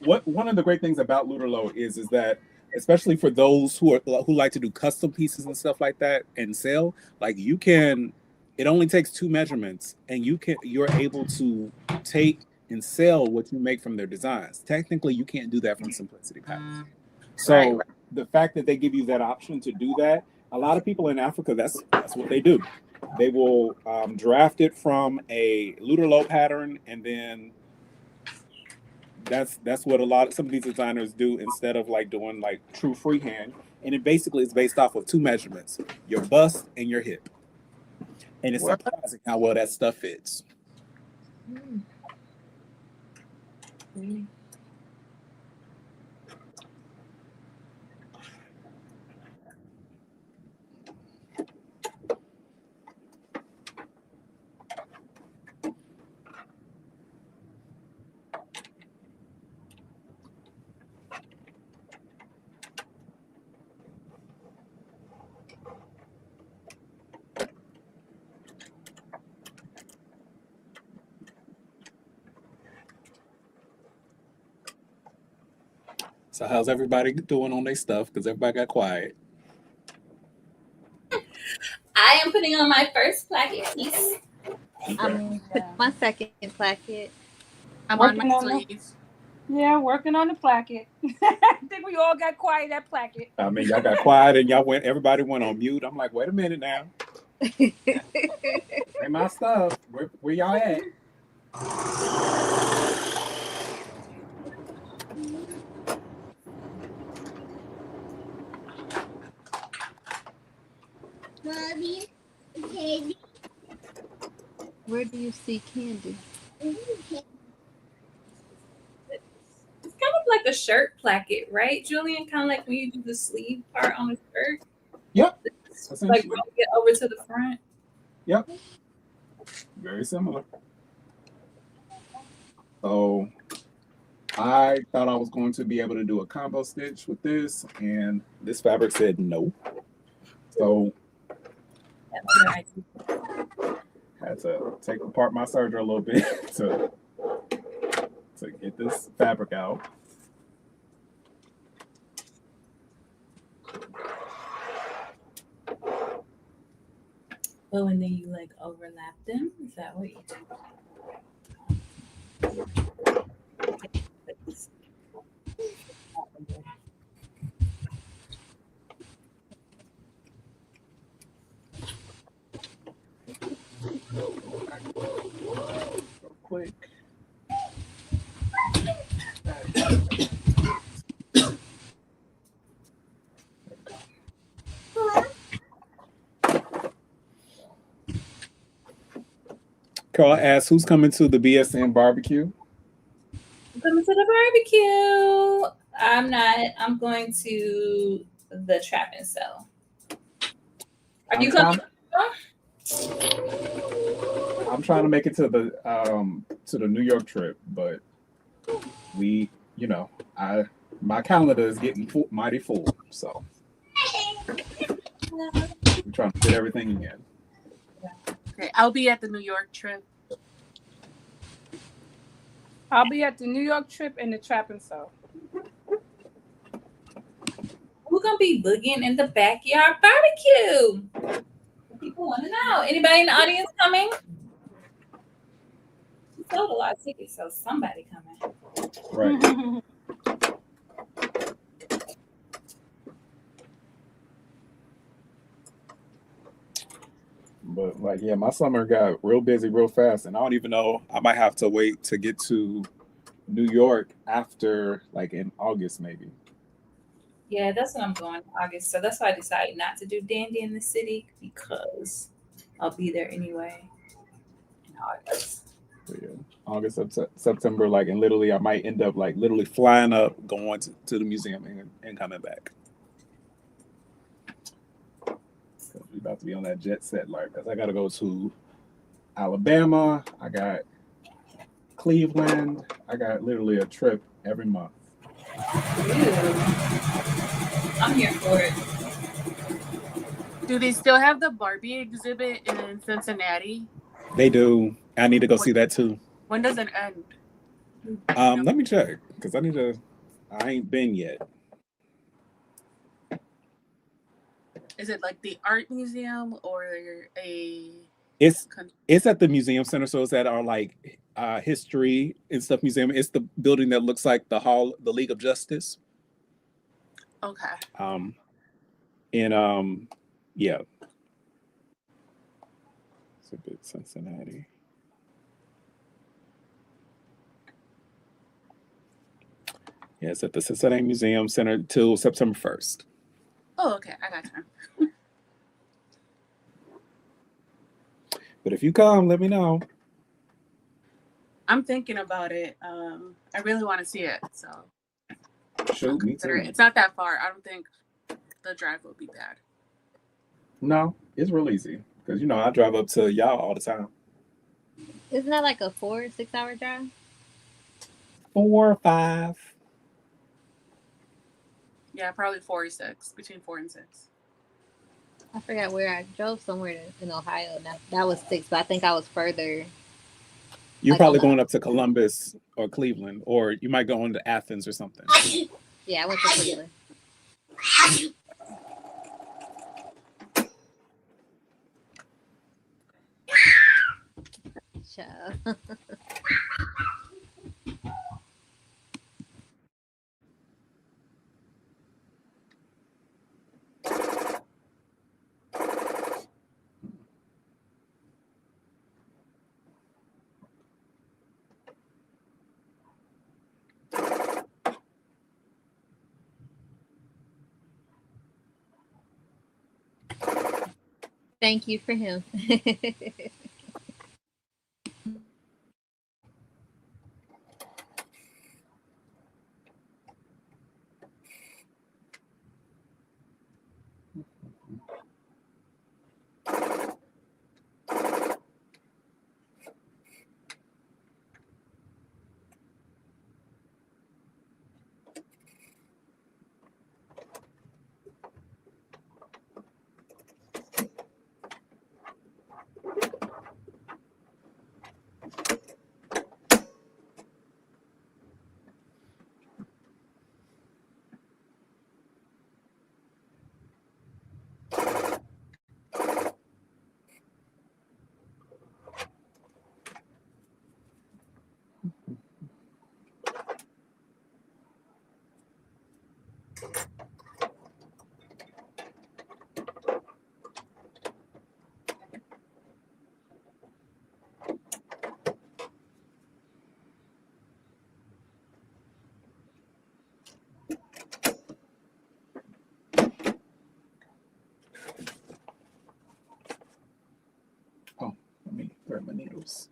one of the great things about Luderlo is that especially for those who like to do custom pieces and stuff like that and sell, like you can, it only takes 2 measurements and you're able to take and sell what you make from their designs. Technically, you can't do that from Simplicity Patterns. So Right. the fact that they give you that option to do that, a lot of people in Africa, that's what they do. They will draft it from a Luderlo pattern, and then that's what some of these designers do instead of like doing like true freehand. And it basically is based off of 2 measurements: your bust and your hip. And it's surprising how well that stuff fits. So how's everybody doing on their stuff? Because everybody got quiet. I am putting on my first placket piece. I'm putting my second placket. I'm on Working my on it. sleeves. Yeah, working on the placket. I think we all got quiet at placket. I mean, y'all got quiet and everybody went on mute. I'm like, wait a minute now. Hey, my stuff. Where y'all at? Mommy, Candy. Where do you see Candy? It's kind of like a shirt placket, right, Julian? Kind of like when you do the sleeve part on the shirt. Yep. It's like roll it over to the front. Yep. Very similar. So I thought I was going to be able to do a combo stitch with this, and this fabric said no. So had to take apart my serger a little bit to get this fabric out. Oh, and then you like overlap them? Is that what you do? Quick. Carl asks, who's coming to the BSN barbecue? Coming to the barbecue. I'm not. I'm going to the trap and sell. Are I'm you coming? trying. I'm trying to make it to the New York trip, but we, you know, my calendar is getting mighty full, so we're trying to fit everything in. Okay, I'll be at the New York trip. I'll be at the New York trip and the trap and sew. Who's gonna be boogieing in the backyard barbecue? People want to know. Anybody in the audience coming? We sold a lot of tickets, so somebody coming. Right. But like, yeah, my summer got real busy real fast, and I don't even know. I might have to wait to get to New York after, like, in August maybe. Yeah, that's when I'm going in August. So that's why I decided not to do Dandy in the City because I'll be there anyway in August. So, yeah, August, September, like, and literally, I might end up like literally flying up, going to the museum, and coming back. So we about to be on that jet set, like, because I got to go to Alabama. I got Cleveland. I got literally a trip every month. I'm here for it. Do they still have the Barbie exhibit in Cincinnati? They do. I need to go see that too. When does it end? Let me check because I ain't been yet. Is it like the art museum or a? It's at the museum center, so it's at our like history and stuff museum. It's the building that looks like the League of Justice. Okay. Yeah. It's a bit Cincinnati. Yeah, it's at the Cincinnati Museum Center till September 1st. Oh, okay. I got time. But if you come, let me know. I'm thinking about it. I really want to see it, so Shoot, me too. it's not that far. I don't think the drive will be bad. No, it's real easy because I drive up to y'all all the time. Isn't that like a 4 or 6 hour drive? 4 or 5. Yeah, probably 4 or 6, between 4 and 6. I forgot where I drove somewhere in Ohio. That was 6, but I think I was further. You're like probably going up to Columbus or Cleveland, or you might go on to Athens or something. Yeah, I went to Cleveland. Ciao. Thank you for him. Oh, let me grab my needles.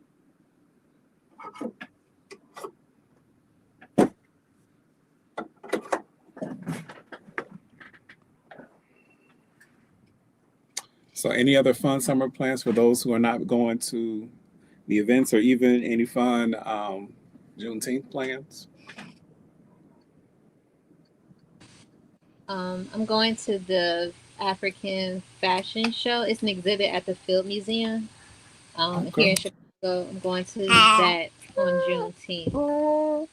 So, any other fun summer plans for those who are not going to the events, or even any fun Juneteenth plans? I'm going to the African fashion show. It's an exhibit at the Field Museum here Okay. in Chicago. I'm going to that on Juneteenth.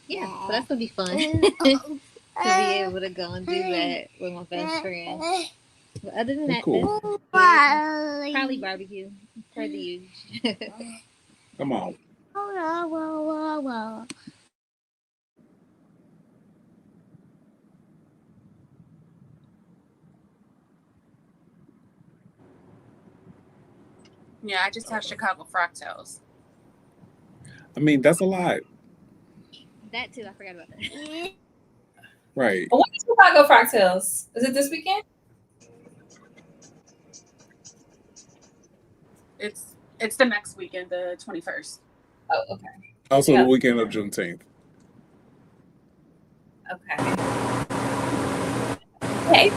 Yeah, so that's gonna be fun to be able to go and do that with my best friend. But other than Well, that, cool. that's probably barbecue per the usual. Come on. Yeah, I just have Chicago Fractals. I mean, that's a lot. That too, I forgot about that. Right. When is Chicago Fractals? Is it this weekend? It's the next weekend, the 21st. Oh, okay. Also, Yeah. the weekend of Juneteenth. Okay. Okay.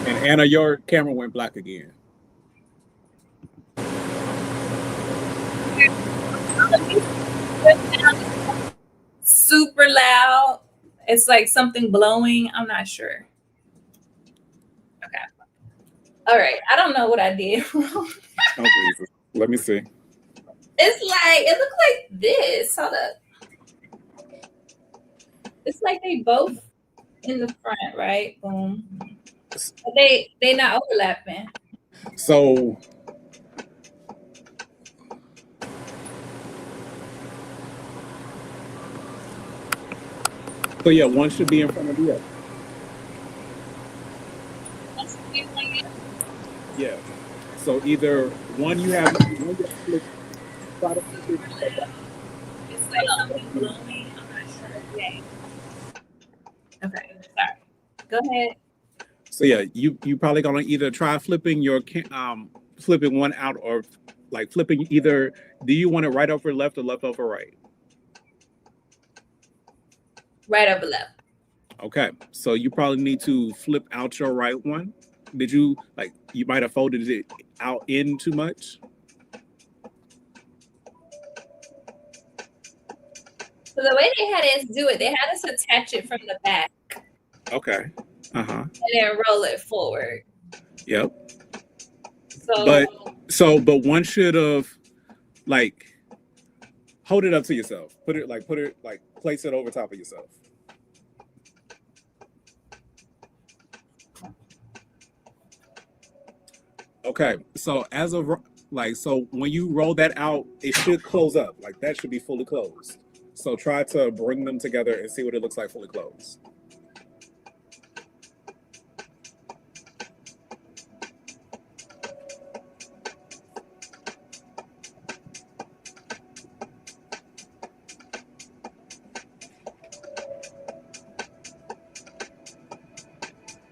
And Anna, your camera went black again. Super loud. It's like something blowing. I'm not sure. Okay. All right. I don't know what I did wrong. Oh, Jesus. Let me see. It's like it looks like this. Hold up. It's like they both in the front, right? Boom. But they not overlapping. So, yeah, one should be in front of the other. Yeah. So either one you have flip, try to flip it, It's like something blowing. I'm not sure. Okay. Okay. Sorry. Go ahead. So yeah, you probably gonna either try flipping flipping one out, or like flipping either. Do you want it right over left or left over right? Right over left. Okay, so you probably need to flip out your right one. Did you like you might have folded it out in too much? So the way they had us do it, they had us attach it from the back Okay. Uh huh. and then roll it forward. Yep. So But one should have like hold it up to yourself. Put it like place it over top of yourself. Okay. So so when you roll that out, it should close up. Like that should be fully closed. So try to bring them together and see what it looks like fully closed.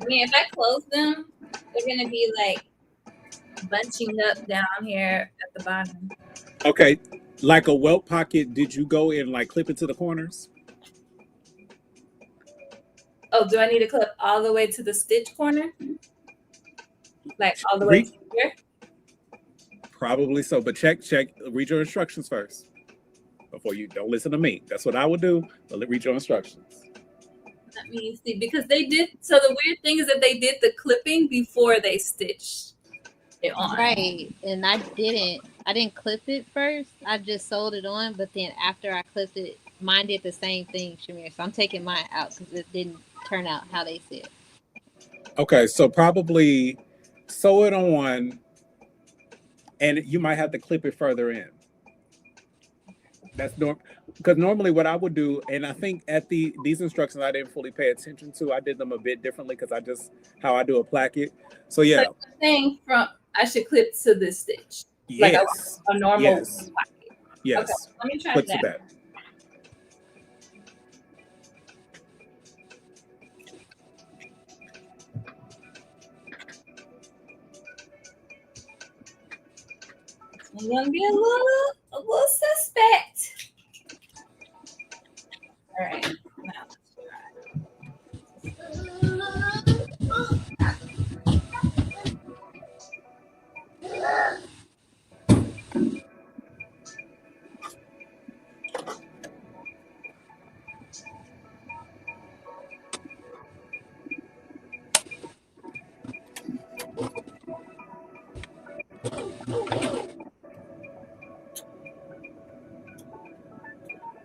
I mean, if I close them, they're gonna be like bunching up down here at the bottom. Okay. Like a welt pocket, did you go and like clip it to the corners? Oh, do I need to clip all the way to the stitch corner? Like all the way Read, to here? probably so, but read your instructions first before you don't listen to me. That's what I would do. But read your instructions. Let me see, because they did. So the weird thing is that they did the clipping before they stitched it on. Right, and I didn't clip it first. I just sewed it on, but then after I clipped it, mine did the same thing, Shamir. So I'm taking mine out because it didn't turn out how they said. Okay, so probably sew it on, and you might have to clip it further in. That's because normally what I would do, and I think at these instructions I didn't fully pay attention to. I did them a bit differently because I just how I do a placket. So yeah, So you're saying I should clip to this stitch, like yes, a normal yes, pocket. yes. Okay, let me try Clip to that. that. I'm gonna be a little suspect. All right. Now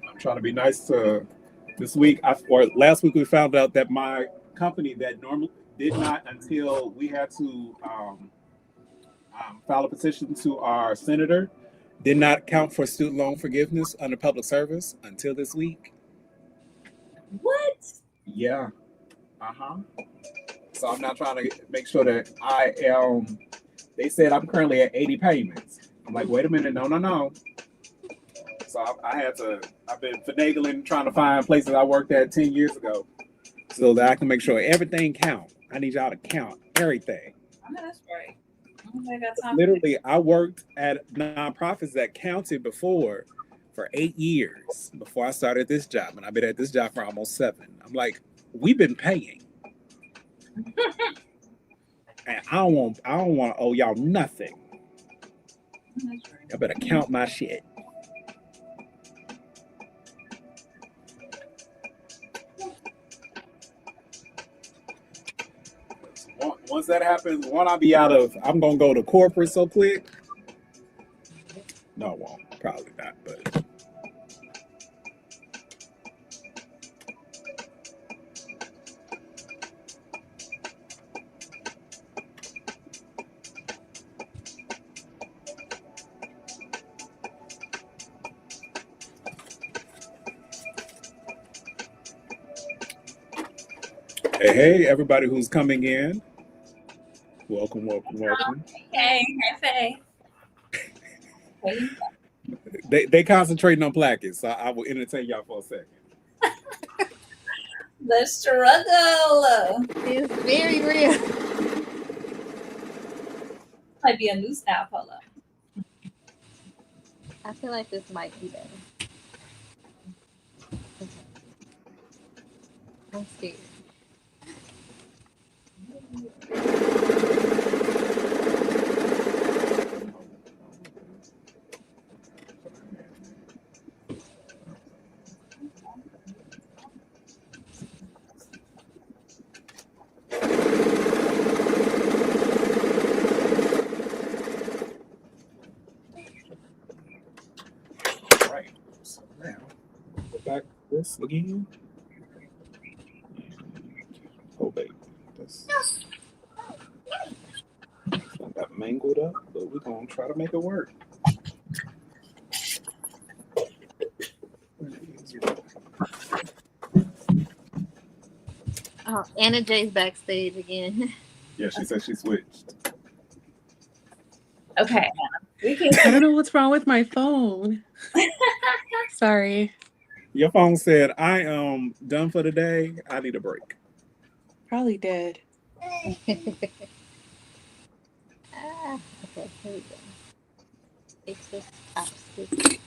I'm trying to be nice to this week. Or last week we found out that my company that normally did not until we had to file a petition to our senator did not count for student loan forgiveness under public service until this week. what? Yeah. Uh-huh. So I'm not trying to make sure that I am. They said I'm currently at 80 payments. I'm like, wait a minute, no. So I've been finagling, trying to find places I worked at 10 years ago so that I can make sure everything counts. I need y'all to count everything. I know that's right. I don't think I got time. Literally, I worked at nonprofits that counted before for 8 years before I started this job. And I've been at this job for almost 7. I'm like, we've been paying. And I don't want to owe y'all nothing. That's right. I better count my shit. Once that happens, I'm gonna go to corporate so quick. No, I won't. Probably not, but hey, everybody who's coming in. Welcome. Hey, Faye. They concentrating on plackets, so I will entertain y'all for a second. The struggle It's very real. might be a new style polo. I feel like this might be better. I'm scared. Right. So now, go back to this again. Oh, baby. This got mangled up, but we're going to try to make it work. Oh, Anna J's backstage again. Yeah, she said she switched. Okay. We can. I don't know what's wrong with my phone. Sorry. Your phone said, I am done for the day. I need a break. Probably did. Okay, here we go. Fix this top stitch.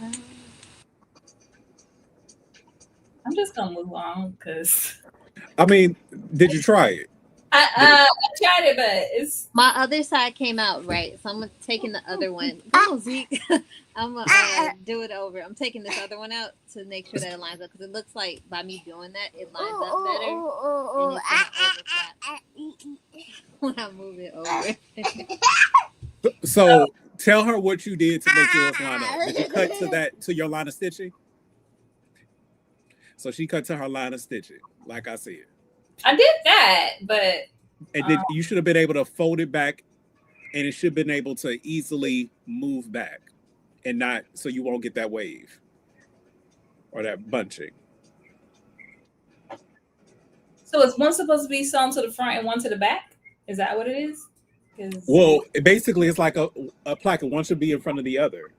I'm just gonna move on because I mean, did you try it? I tried it, but it's My other side came out right, so I'm taking the other one. Go, Zeke. I'm gonna do it over. I'm taking this other one out to make sure that it lines up because it looks like by me doing that, it lines up better, and it's gonna overlap when I move it over. So tell her what you did to make yours line up. Did you cut to your line of stitching? So she cut to her line of stitching, like I said. I did that, but And you should have been able to fold it back, and it should have been able to easily move back, and not so you won't get that wave or that bunching. so is one supposed to be sewn to the front and one to the back? Is that what it is? Well, basically, it's like a placket. One should be in front of the other.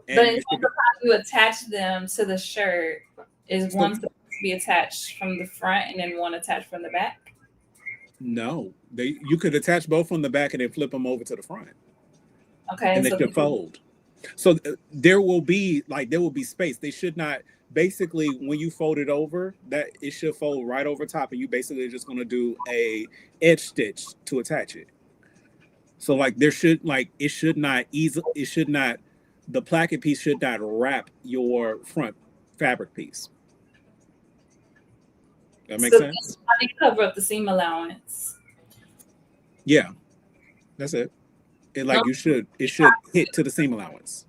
And but in terms of how you attach them to the shirt, is one supposed to be attached from the front and then one attached from the back? No, you could attach both from the back and then flip them over to the front. Okay, and they so should fold. So there will be space. They should not, basically when you fold it over, that it should fold right over top, and you basically are just going to do a edge stitch to attach it. So like there should like it should not, the placket piece should not wrap your front fabric piece. That makes so sense? how do you cover up the seam allowance? Yeah, that's it. No, It should hit to the seam allowance.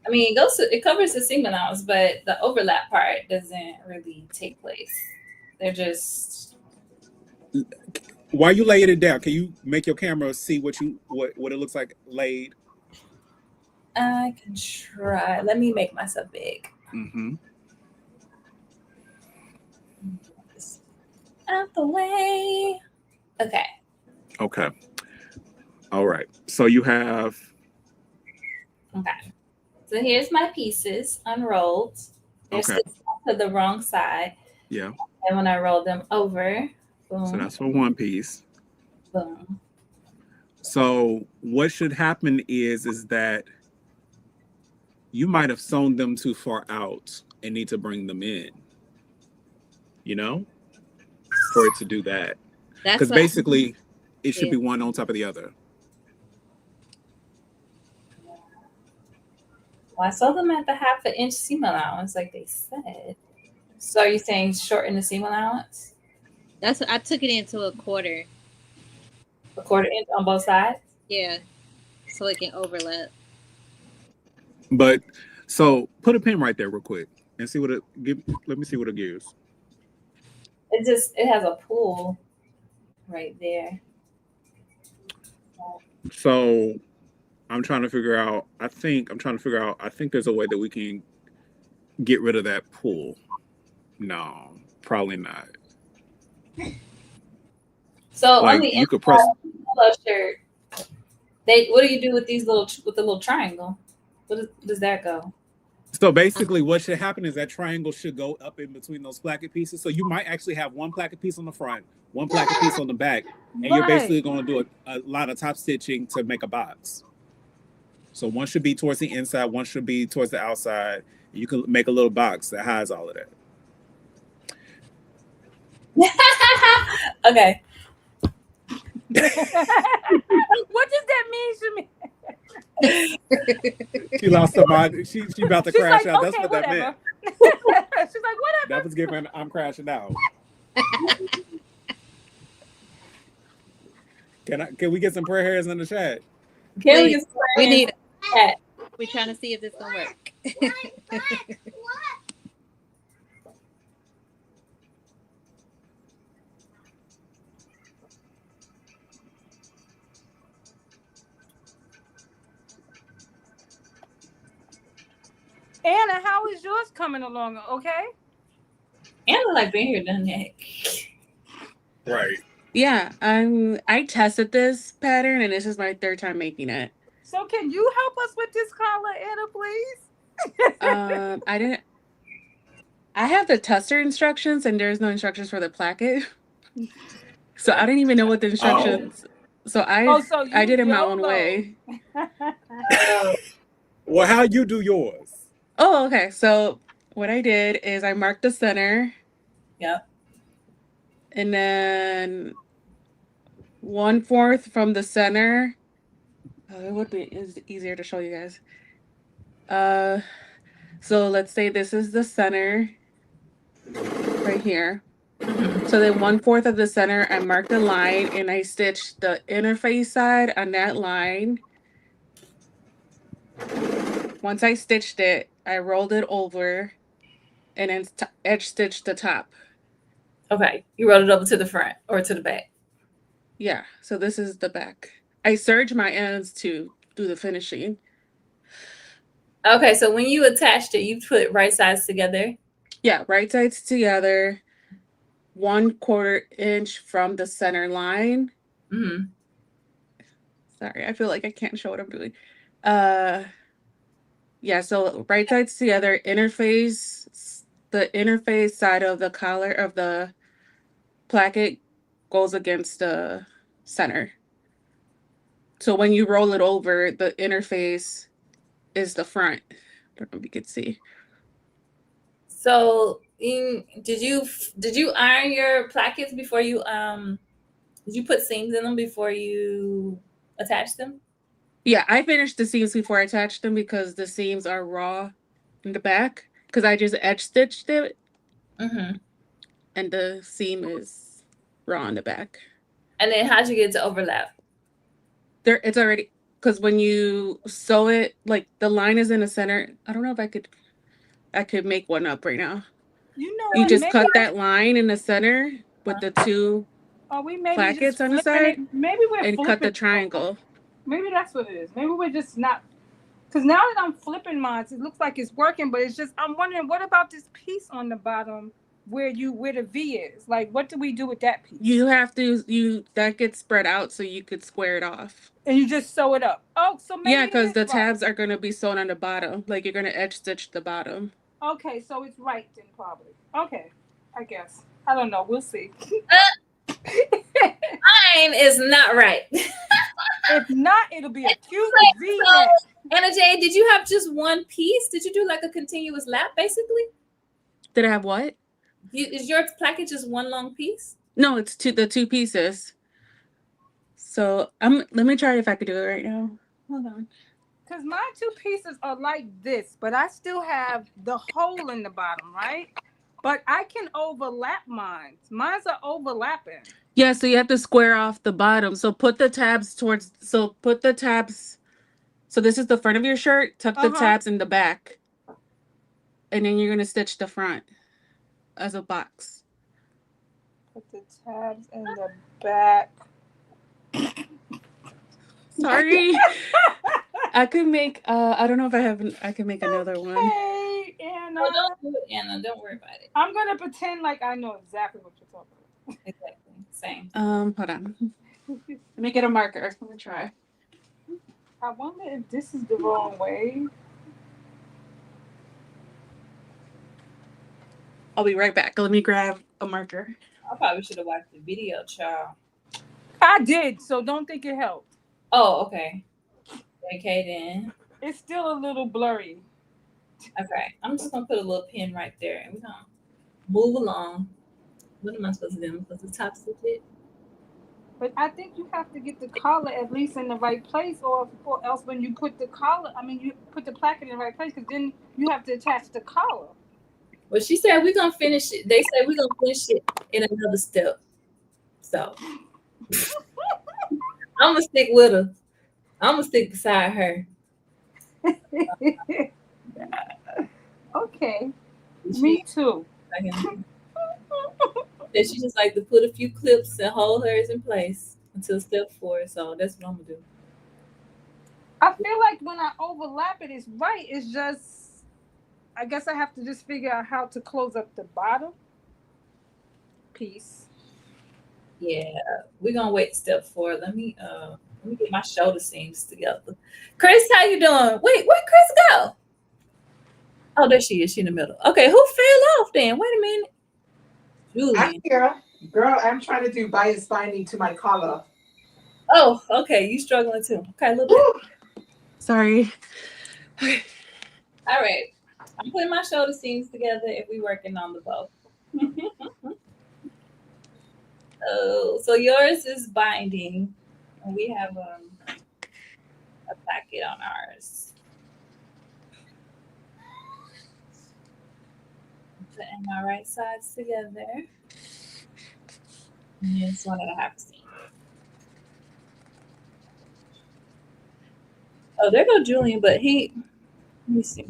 I mean, it covers the seam allowance, but the overlap part doesn't really take place. They're just While you laying it down, can you make your camera see what it looks like laid? I can try. Let me make myself big. Mm-hmm. Out the way. Okay. Okay. All right. So you have, Okay. So here's my pieces unrolled. They're okay. still to the wrong side. Yeah. And when I roll them over, boom, So that's for one piece. boom. So what should happen is that you might have sewn them too far out and need to bring them in, you know, for it to do that. That's Because what basically it should Yeah. be one on top of the other. Well, I sold them at the half an inch seam allowance, like they said. So are you saying shorten the seam allowance? that's what I took it into a quarter. A quarter inch on both sides? Yeah. So it can overlap. But so put a pin right there real quick and see what it give. Let me see what it gives. It has a pull right there. So I'm trying to figure out, I think there's a way that we can get rid of that pull. No, probably not. So on Like the you could press. polo shirt, what do you do with the little triangle? Does that go? So basically what should happen is that triangle should go up in between those placket pieces. So you might actually have one placket piece on the front, one placket piece on the back, and you're basically going to do a lot of top stitching to make a box. So one should be towards the inside, one should be towards the outside. You can make a little box that hides all of that. Okay. What does that mean to me? She lost her mind. She about to She's crash like, out. That's okay, what that whatever. meant. She's like, whatever. That was giving I'm crashing out. Can we get some prayer hands in the chat? Can we Wait, just we need that? we're trying to see if this gonna work. Anna, how is yours coming along? Okay. Anna like being here done that. Right. Yeah, I tested this pattern and this is my third time making it. So can you help us with this collar, Anna, please? I have the tester instructions and there's no instructions for the placket. So I didn't even know what the instructions. So I did it my own way. Well, how you do yours? Oh, okay. So what I did is I marked the center. Yep. And then 1/4 from the center. It would be easier to show you guys. So let's say this is the center right here. So then 1/4 of the center, I marked a line and I stitched the interface side on that line. Once I stitched it, I rolled it over and then edge stitched the top. Okay. You rolled it over to the front or to the back? Yeah, so this is the back. I serged my ends to do the finishing. Okay, so when you attached it, you put right sides together? Yeah, right sides together, 1/4 inch from the center line. Mm-hmm. Sorry, I feel like I can't show what I'm doing. Yeah, so right sides together, interface, the interface side of the collar of the placket goes against the center. So when you roll it over, the interface is the front. I don't know if you can see. So, did you iron your plackets before you did you put seams in them before you attach them? Yeah, I finished the seams before I attached them because the seams are raw in the back because I just edge stitched it Mm-hmm. and the seam is raw in the back. And then how'd you get it to overlap? There, it's already because when you sew it, like the line is in the center. I don't know if I could make one up right now. You know You what? just Maybe cut that line in the center with the two are we maybe just plackets on the flipping it? side Maybe we're and cut the flipping. triangle. Maybe that's what it is. Maybe we're just not. Because now that I'm flipping mine, it looks like it's working, but it's just I'm wondering what about this piece on the bottom where the V is? Like, what do we do with that piece? You have to that gets spread out so you could square it off. And you just sew it up. Oh, so maybe Yeah, it because is the right. tabs are gonna be sewn on the bottom. Like you're gonna edge stitch the bottom. Okay, so it's right then probably. Okay, I guess. I don't know. We'll see. Mine is not right. If not, it'll be a cute V So, neck. Anna Jay, did you have just one piece? Did you do like a continuous lap basically? Did I have what? Is your placket just one long piece? No, it's the two pieces. So let me try if I could do it right now. Hold on. Because my two pieces are like this, but I still have the hole in the bottom, right? But I can overlap mine. Mine's are overlapping. Yeah, so you have to square off the bottom. So put the tabs so this is the front of your shirt, tuck the tabs in the back. And then you're gonna stitch the front as a box. Put the tabs in the back. Sorry. I could make I don't know if I can make another one. Hey, Anna. Oh, don't do it, Anna. Don't worry about it. I'm gonna pretend like I know exactly what you're talking about. Exactly. Same. Hold on. Let me get a marker. Let me try. I wonder if this is the wrong way. I'll be right back. Let me grab a marker. I probably should have watched the video, child. I did, so don't think it helped. Oh, okay. Okay, then. It's still a little blurry. Okay. I'm just gonna put a little pin right there and we're gonna move along. What am I supposed to do? I'm supposed to top stitch it? But I think you have to get the collar at least in the right place, or else when you put the collar, you put the placket in the right place, because then you have to attach the collar. Well, she said we're gonna finish it. They said we're gonna finish it in another step. So I'm gonna stick with her. I'm gonna stick beside her. Okay. Me too. That she just like to put a few clips and hold hers in place until step 4. So that's what I'm gonna do. I feel like when I overlap it, it's right. It's just, I guess I have to just figure out how to close up the bottom piece. Yeah, we're gonna wait step 4. Let me get my shoulder seams together. Chris, how you doing? Wait, where'd Chris go? Oh, there she is. She in the middle. Okay, who fell off then? Wait a minute. Julian. I'm here. Girl, I'm trying to do bias binding to my collar. Oh, okay. You struggling too. Okay, a little bit. Sorry. All right. I'm putting my shoulder seams together if we working on the bow. Oh, so yours is binding, and we have a packet on ours. Putting my right sides together. And it's 1.5 seam. Oh, there go Julian, but let me see.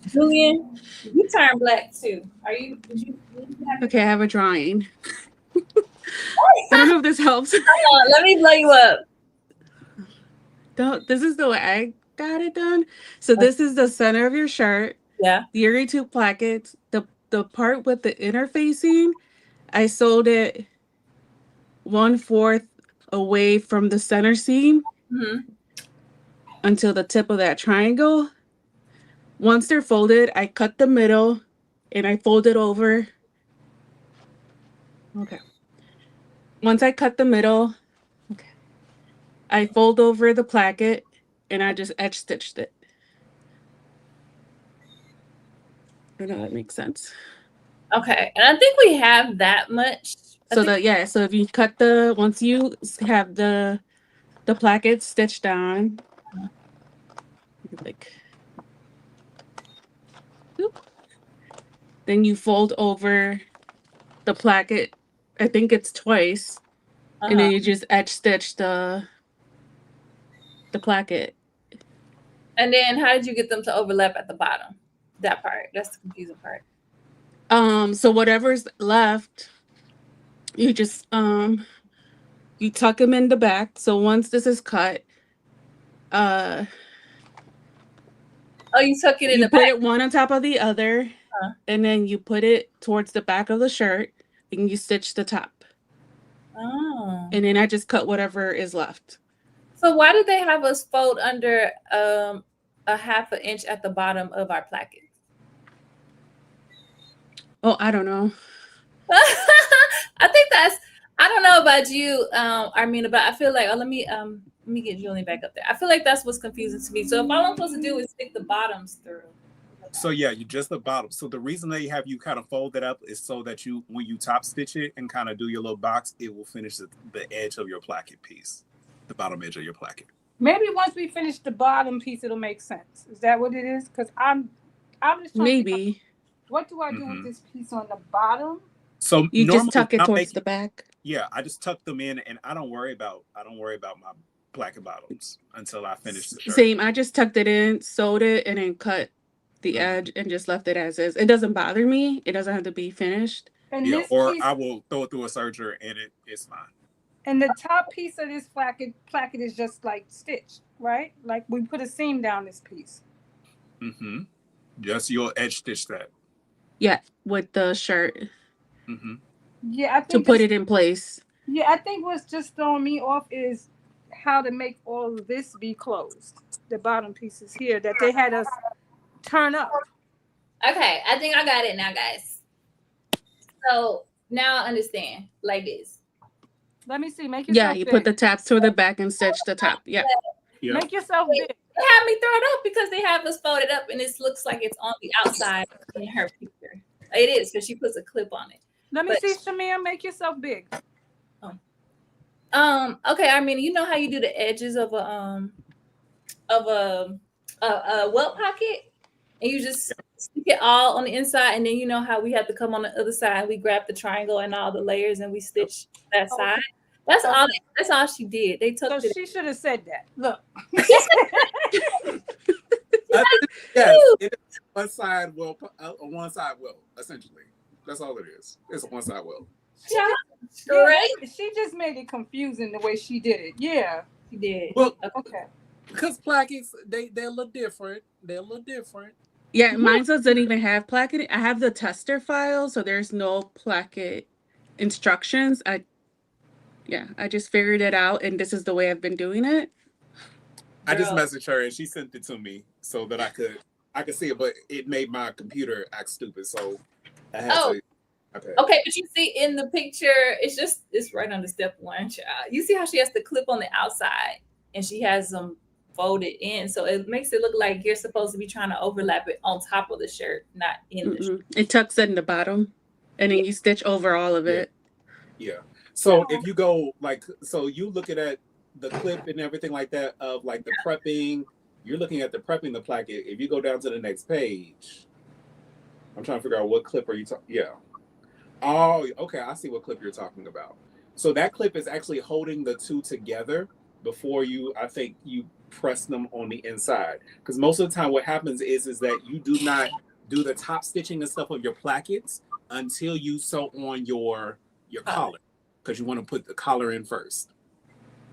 Julian, you turn black too. Okay, I have a drawing. I don't know if this helps. Hold on, let me blow you up. This is the way I got it done. So this is the center of your shirt. Yeah. The Erie 2 plackets. The part with the interfacing, I sewed it 1/4 away from the center seam until the tip of that triangle. Once they're folded, I cut the middle and I fold it over. Okay. Once I cut the middle, okay. I fold over the placket and I just edge stitched it. I don't know if that makes sense. Okay, and I think we have that much. So so if you cut once you have the placket stitched on, like, oop, then you fold over the placket. I think it's twice, and then you just edge stitch the placket. And then how did you get them to overlap at the bottom? That part. That's the confusing part. So whatever's left, you just you tuck them in the back. So once this is cut, Oh, you tuck it in you the put back. it one on top of the other, and then you put it towards the back of the shirt, and you stitch the top. Oh. And then I just cut whatever is left. So why did they have us fold under a 1/2 inch at the bottom of our placket? Oh, I don't know. I think I don't know about you, Armina, but I feel like let me get Julian back up there. I feel like that's what's confusing to me. So if all I'm supposed to do is stick the bottoms through. So yeah, you just the bottom. So the reason they have you kind of fold it up is so that when you top stitch it and kind of do your little box, it will finish the edge of your placket piece, the bottom edge of your placket. Maybe once we finish the bottom piece, it'll make sense. Is that what it is? Because I'm just trying maybe. To what do I do with this piece on the bottom? So you just tuck it towards the back. Yeah, I just tuck them in, and I don't worry about my placket bottoms until I finish the shirt. Same. I just tucked it in, sewed it, and then cut the edge and just left it as is. It doesn't bother me. It doesn't have to be finished. And yeah, or I will throw it through a serger and it's fine. And the top piece of this placket is just like stitched, right? Like we put a seam down this piece. Mm-hmm. Just you'll edge stitch that. Yeah, with the shirt. Mm-hmm. Yeah, I think to put it in place. Yeah, I think what's just throwing me off is how to make all of this be closed. The bottom pieces here that they had us turn up. Okay, I think I got it now, guys. So now I understand like this. Let me see. Make yourself you big. put the taps to the back and stitch the top. Yeah. Make yourself big. They have me throw it up because they have us folded up and it looks like it's on the outside in her picture. It is because she puts a clip on it. Let me see, Shamir. Make yourself big. Okay, I mean, you know how you do the edges of a welt pocket, and you just stick it all on the inside, and then you know how we have to come on the other side. We grab the triangle and all the layers, and we stitch that side. That's all. That's all she did. They took. So she should have said that. Look. Yes, it is one side welt, essentially. That's all it is. It's a one side welt. She just made it confusing the way she did it. Yeah, she did. Well, okay. Because plackets, they're a little different. They're a little different. Yeah, mine doesn't even have placket. I have the tester file, so there's no placket instructions. I just figured it out, and this is the way I've been doing it. I just messaged her, and she sent it to me so that I could see it, but it made my computer act stupid, so I had to. Okay, but you see in the picture, it's right under step 1, child. You see how she has the clip on the outside, and she has them folded in, so it makes it look like you're supposed to be trying to overlap it on top of the shirt, not in the shirt. It tucks in the bottom, and then you stitch over all of it. Yeah. So if you go so you looking at the clip and everything like that of like the prepping, you're looking at the prepping the placket. If you go down to the next page, I'm trying to figure out what clip are you talking. Yeah. Oh, okay. I see what clip you're talking about. So that clip is actually holding the two together before I think you press them on the inside. Because most of the time what happens is that you do not do the top stitching and stuff of your plackets until you sew on your collar. Because you want to put the collar in first.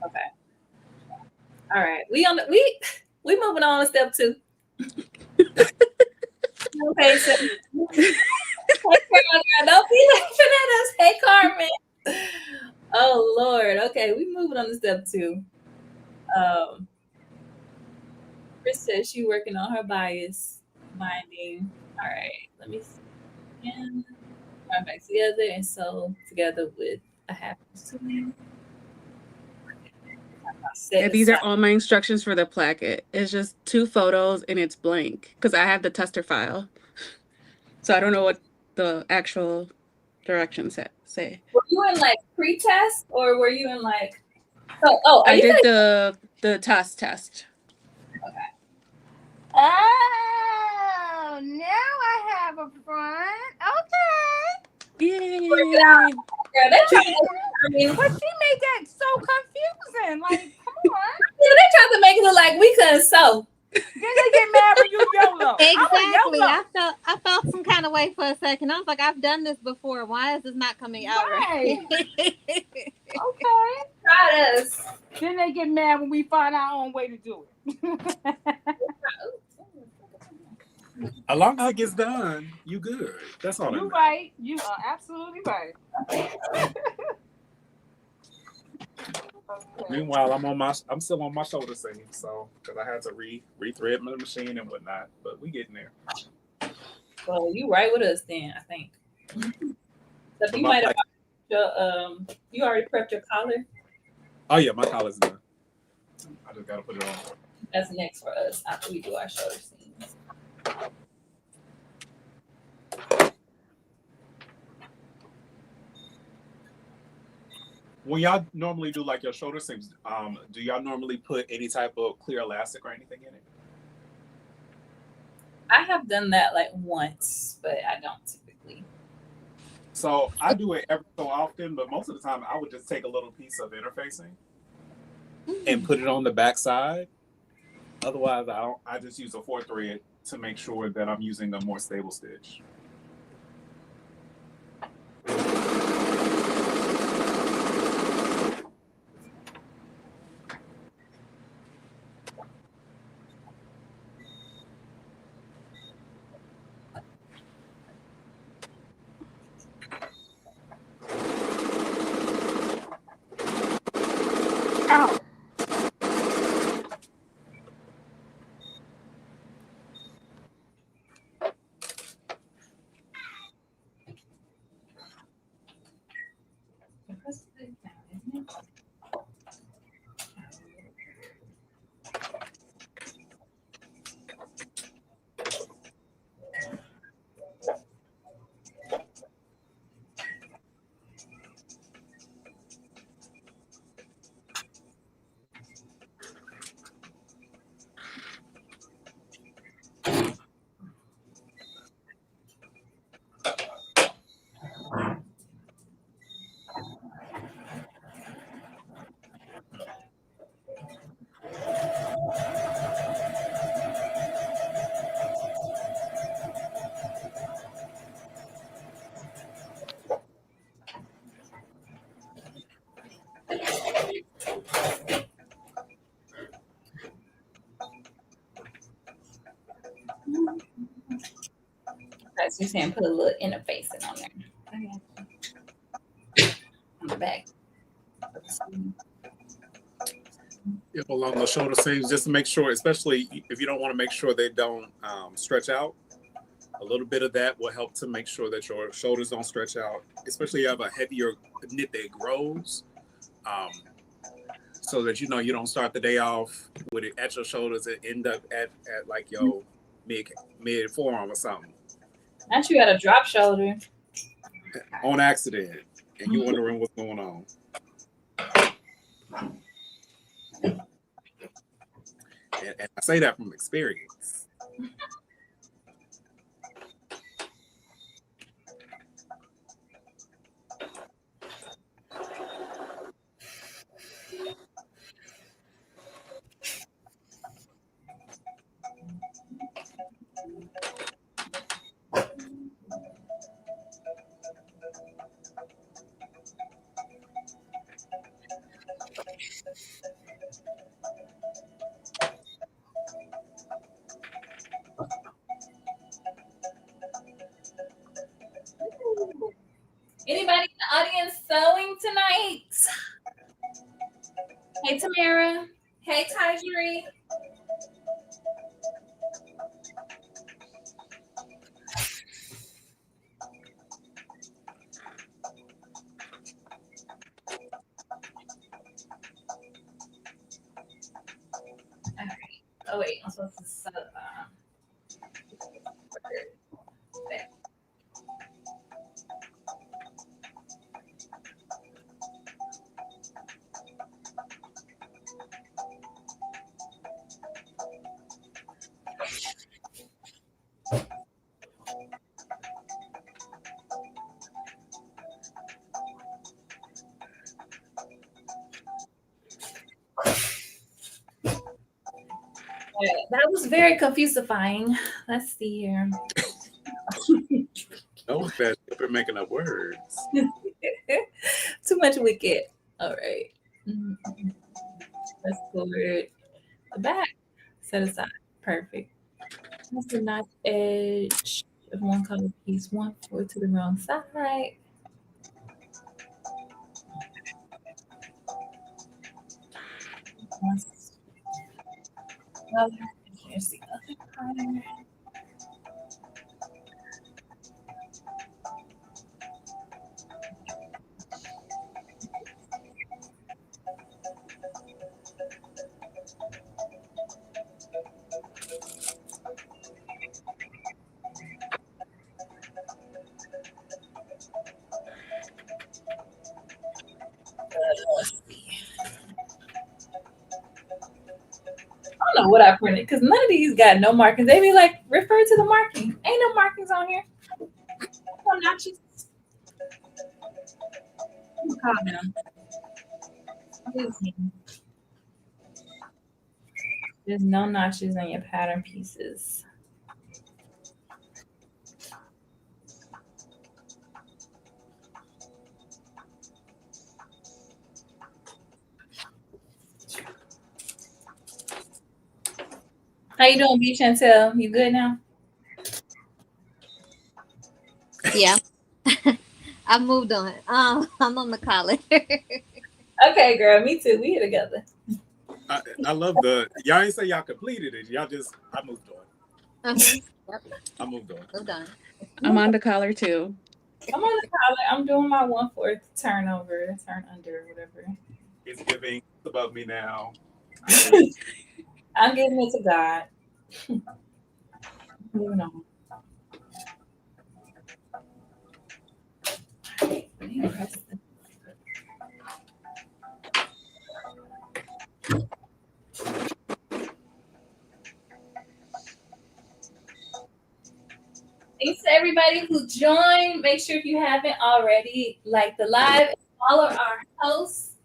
Okay. All right. We moving on to step 2. Okay, so don't be laughing at us. Hey, Carmen. Oh Lord. Okay, we moving on to step 2. Chris says she working on her bias binding. All right, let me see. And right back together and sew together with a half seam. And these are all my instructions for the placket. It's just 2 photos and it's blank because I have the tester file. So I don't know what the actual directions say. Were you in like pre-test or were you in like? Oh, I did the test. Okay. Oh, now I have a front. Okay. Yay! Girl, they trying to, I mean, But she made that so confusing. Like, come on. they tried to make it look like we couldn't sew. Then they get mad when you YOLO. Exactly. I'm a I felt some kind of way for a second. I was like, I've done this before. Why is this not coming out right? Okay. Try us. Then they get mad when we find our own way to do it. As long as it gets done, you good. That's all. You're right. You are absolutely right. Okay. Meanwhile, I'm still on my shoulder seam, so because I had to rethread my machine and whatnot, but we getting there. Well, you right with us then, I think. So you might have you already prepped your collar. Oh yeah, my collar's done. I just gotta put it on. That's next for us after we do our shoulder seams. When y'all normally do like your shoulder seams, do y'all normally put any type of clear elastic or anything in it? I have done that like once, but I don't typically. So I do it every so often, but most of the time I would just take a little piece of interfacing and put it on the back side. Otherwise, I just use a 4-thread to make sure that I'm using a more stable stitch. Ow. Okay, so you're saying put a little interfacing on there. On the back. Yep, along the shoulder seams, just to make sure, especially if you don't want to make sure they don't stretch out. A little bit of that will help to make sure that your shoulders don't stretch out, especially if you have a heavier knit that grows, so that you don't start the day off with it at your shoulders and end up at like your mid forearm or something. Not you got a drop shoulder. On accident, and you're wondering what's going on. And I say that from experience. Anybody in the audience sewing tonight? Hey, Tamara. Hey, Tajiri. Oh wait, I'm supposed to set that was very confusifying. Let's see here. No, that you're making up words. Too much wicked. All right. Let's forward the back. Set aside. Perfect. That's the notch edge of one color piece. One forward to the wrong side. Here's the other color. I don't know what I printed because none of these got no markings. They be like, refer to the marking. Ain't no markings on here. No notches. Calm down. There's no notches on your pattern pieces. How you doing, B Chantel? You good now? Yeah. I moved on. I'm on the collar. Okay, girl. Me too. We here together. I love y'all ain't say y'all completed it. Y'all just I moved on. Yep. I moved on. Moved on. I'm on the collar too. I'm on the collar. I'm doing my 1/4 turn under, whatever. It's giving above me now. I'm giving it to God. Moving on. Thanks to everybody who joined. Make sure if you haven't already, like the live, and follow our hosts.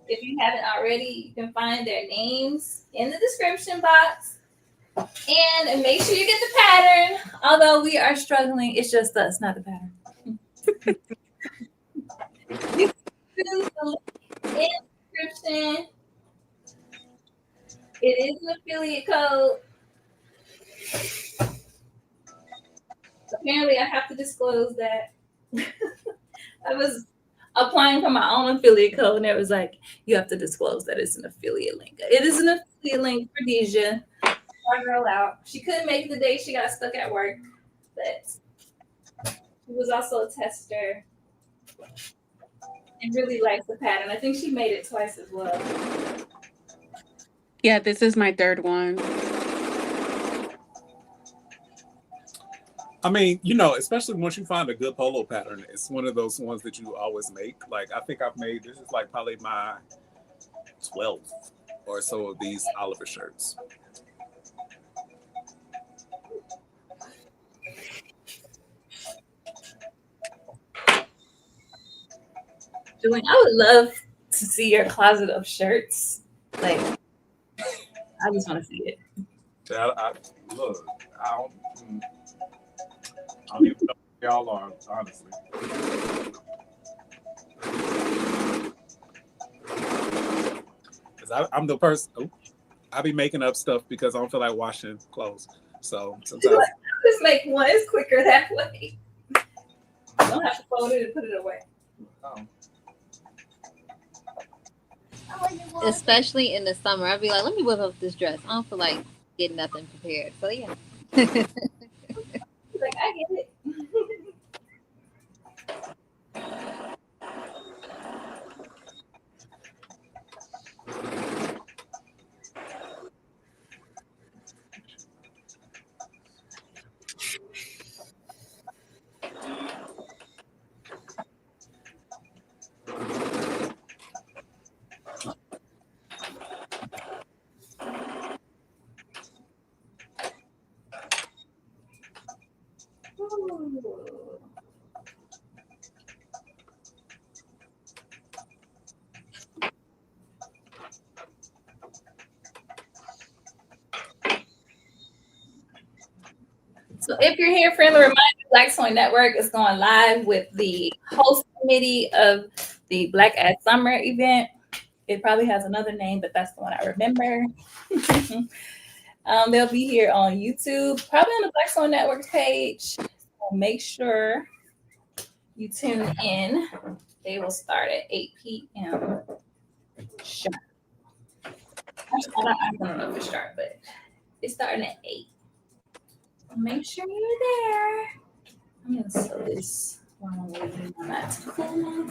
If you haven't already, you can find their names in the description box. And make sure you get the pattern. Although we are struggling, it's just us, not the pattern. You can use the link in the description. It is an affiliate code. Apparently, I have to disclose that. I was applying for my own affiliate code, and it was like, you have to disclose that it's an affiliate link. It is an affiliate link for Deja. Our girl out. She couldn't make it the day she got stuck at work, but she was also a tester and really likes the pattern. I think she made it twice as well. Yeah, this is my third one. I mean, especially once you find a good polo pattern, it's one of those ones that you always make. Like I think I've made this is like probably my 12th or so of these Oliver shirts. Julian, I would love to see your closet of shirts. Like, I just want to see it. Look, I don't even know who y'all are, honestly. Because I'm the person, I be making up stuff because I don't feel like washing clothes. So sometimes. Just make one. It's quicker that way. You don't have to fold it and put it away. Oh. Especially in the summer, I'd be like, let me whip up this dress. I don't feel like getting nothing prepared. So yeah. Like, I get it. So if you're here, friendly reminder, Black Sewing Network is going live with the host committee of the Black Ass Summer event. It probably has another name, but that's the one I remember. They'll be here on YouTube, probably on the Black Sewing Network page. So make sure you tune in. They will start at 8 p.m. Sharp. I don't know for sure, but it's starting at 8. So make sure you're there. I'm gonna sew this while I'm waiting on that to cool.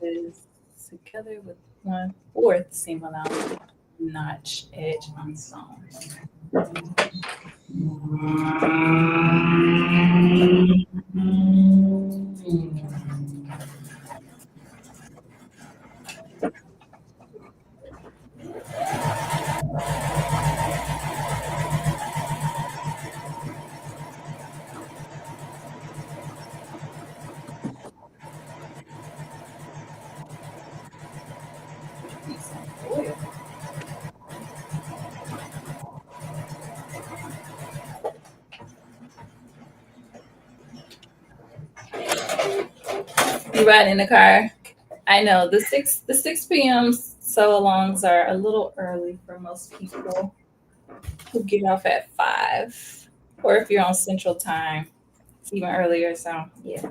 Is together with 1/4 seam allowance notch edge unsewn. You ride in the car. I know the 6 p.m. sew-alongs are a little early for most people who get off at 5, or if you're on Central Time, it's even earlier. So yeah.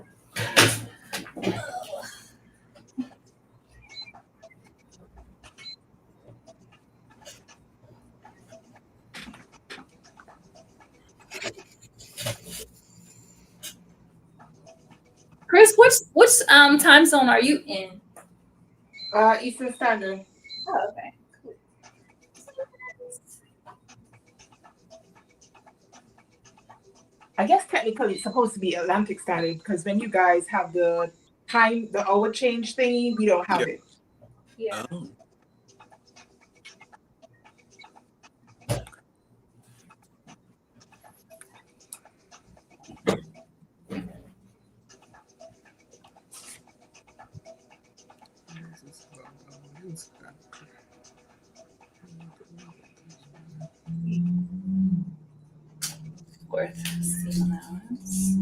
Chris, which time zone are you in? Eastern Standard. Oh, okay. Cool. I guess technically it's supposed to be Atlantic Standard because when you guys have the time, the hour change thingy, we don't have it. Yeah. Oh. Worth seam allowance.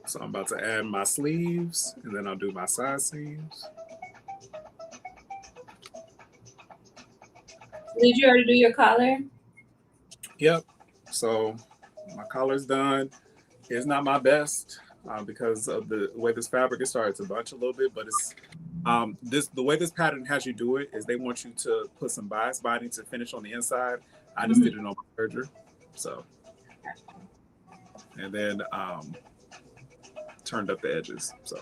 So I'm about to add my sleeves, and then I'll do my side seams. Did you already do your collar? Yep. So my collar's done. It's not my best because of the way this fabric is starting to bunch a little bit, but it's the way this pattern has you do it is they want you to put some bias binding to finish on the inside. I just did it on my serger. So, and then turned up the edges. So,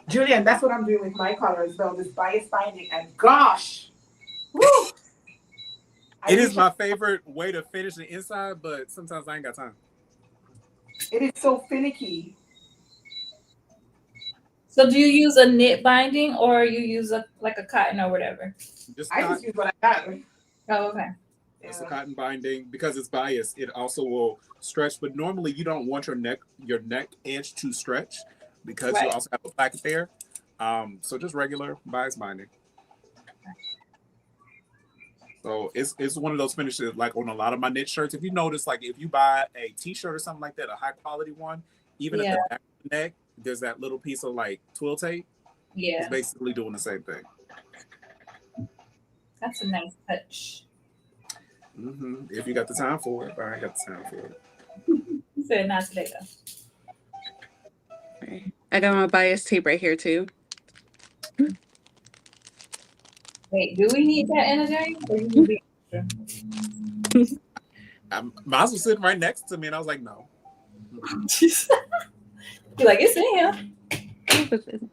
Julian, that's what I'm doing with my colors though, this bias binding, and gosh, woo! it is my favorite way to finish the inside, but sometimes I ain't got time. It is so finicky. So do you use a knit binding or you use a cotton or whatever? I just use what I got. Oh, okay. It's a cotton binding because it's biased. It also will stretch, but normally you don't want your neck edge to stretch because you also have a placket there. So just regular bias binding. So it's one of those finishes like on a lot of my knit shirts. If you notice, like if you buy a t-shirt or something like that, a high quality one, even at the back of the neck, there's that little piece of like twill tape. Yeah. It's basically doing the same thing. That's a nice touch. If you got the time for it, but I ain't got the time for it. You said not today though. I got my bias tape right here too. Wait, do we need that energy? Or you just be extra? Miles was sitting right next to me, and I was like, no. You're like, it's in here.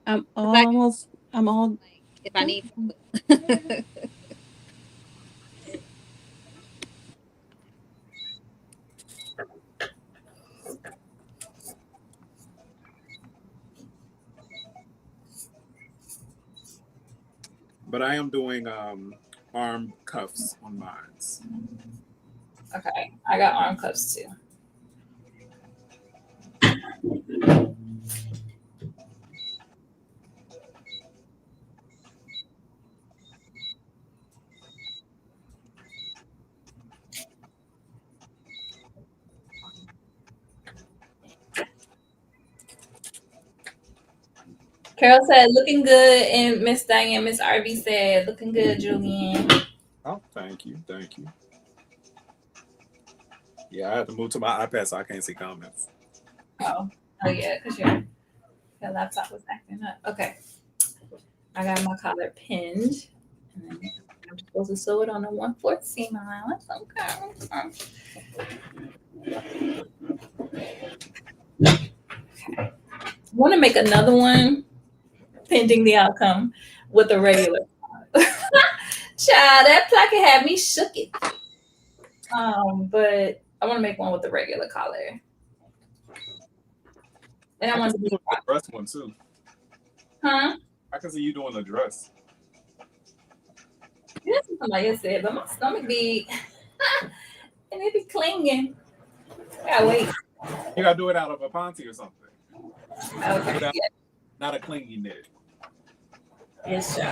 I'm almost. I'm all. If I need. But I am doing arm cuffs on mine. Okay, I got arm cuffs too. Carol said, looking good. And Miss Diane, Miss RV said, looking good, Julian. Oh, thank you. Yeah, I have to move to my iPad so I can't see comments. Oh yeah, because your laptop was acting up. Okay. I got my collar pinned. And then I'm supposed to sew it on the 1/4 seam allowance. Okay. I want to make another one pending the outcome with a regular. Child, that placket had me shook it. But I want to make one with a regular collar. And I want to be a dress one too. Huh? I can see you doing a dress. That's what somebody said, but my stomach be and it be clinging. Yeah, wait. You gotta do it out of a ponte or something. Okay. Yeah. Not a clingy knit. Yes, sir.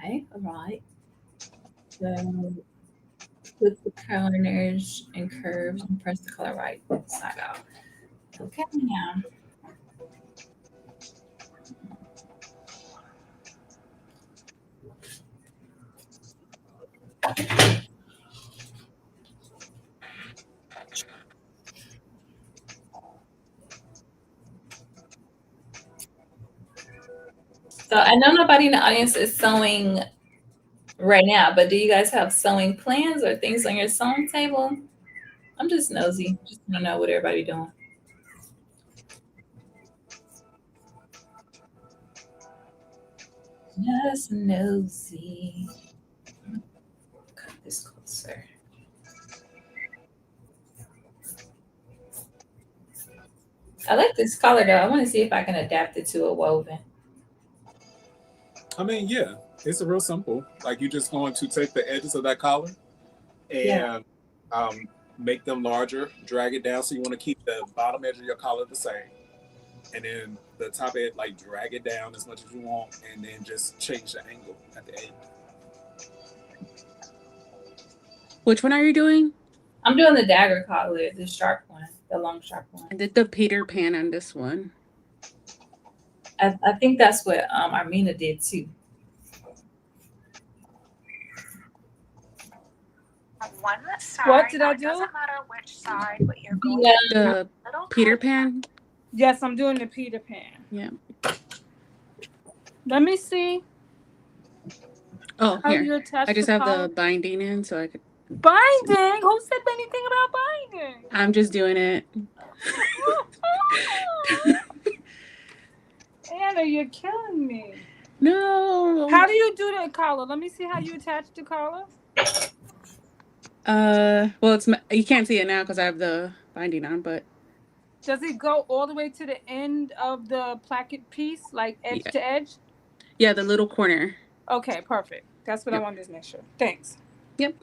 Okay, all right. So with the corners and curves and press the color right side out. Okay, now. So I know nobody in the audience is sewing right now, but do you guys have sewing plans or things on your sewing table? I'm just nosy. Just want to know what everybody doing. Just nosy. Cut this closer. I like this color though. I want to see if I can adapt it to a woven. I mean, yeah, it's a real simple. Like you're just going to take the edges of that collar Yeah. and make them larger, drag it down. So you want to keep the bottom edge of your collar the same. And then the top edge, like drag it down as much as you want, and then just change the angle at the end. Which one are you doing? I'm doing the dagger collar, the sharp one, the long sharp one. I did the Peter Pan on this one. I think that's what Armina did too. One side. What did I It do? doesn't matter which side, but you're going The Peter Pan. Yes, I'm doing the Peter Pan. Yeah. Let me see. Oh, How here. you attach I just the have collar? the binding in, so I could. Binding? Who said anything about binding? I'm just doing it. Anna, you're killing me. No. How do you do the collar? Let me see how you attach the collar. Well, you can't see it now because I have the binding on, but Does it go all the way to the end of the placket piece, like edge Yeah. to edge? yeah, the little corner. Okay, perfect. That's what I Yep. wanted to make sure. Thanks. Yep.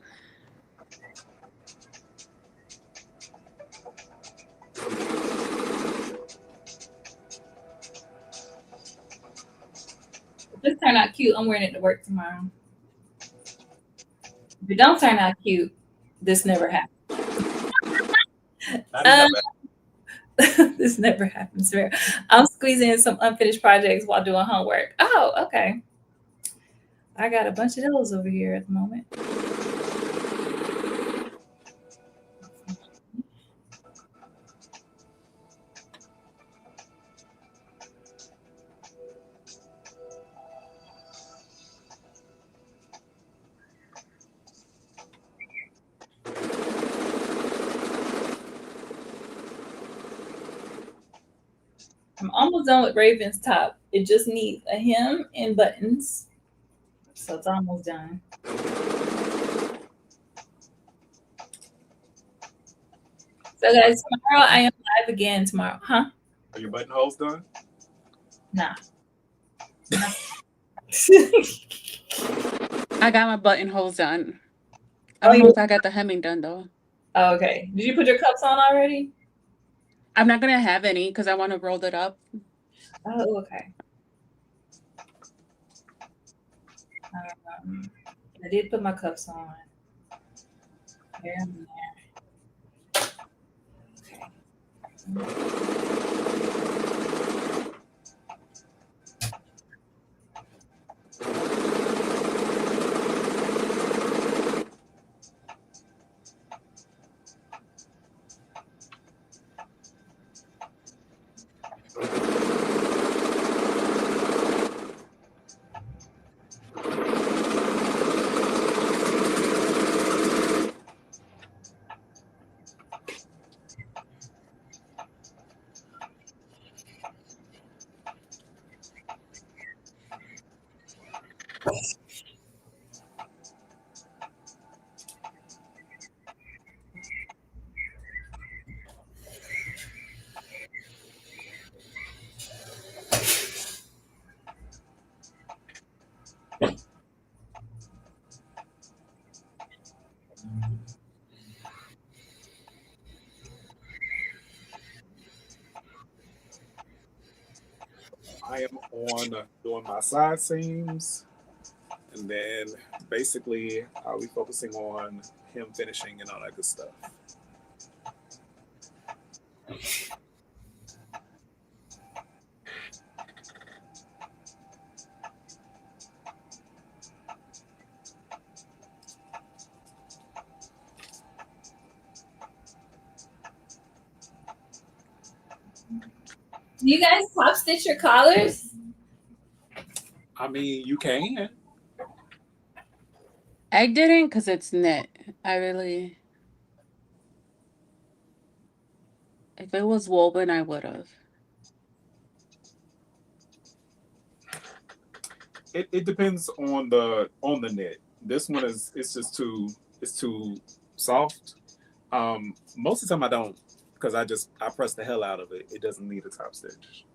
If this turned out cute, I'm wearing it to work tomorrow. If it don't turn out cute, this never happened. This never happens. I'm squeezing in some unfinished projects while doing homework. Oh, okay. I got a bunch of those over here at the moment. I'm almost done with Raven's top. It just needs a hem and buttons. So it's almost done. So guys, tomorrow I am live again tomorrow. Huh? Are your buttonholes done? Nah. I got my buttonholes done. I don't know if I got the hemming done though. Oh, okay. Did you put your cups on already? I'm not gonna have any because I want to roll it up. Oh, okay. I did put my cups on. Here and there. I am on doing my side seams, and then basically I'll be focusing on him finishing and all that good stuff. Do you guys top stitch your collars? I mean, you can. I didn't because it's knit. I really. If it was woven, I would have. It depends on the knit. This one it's just too soft. Most of the time I don't because I press the hell out of it. It doesn't need a top stitch.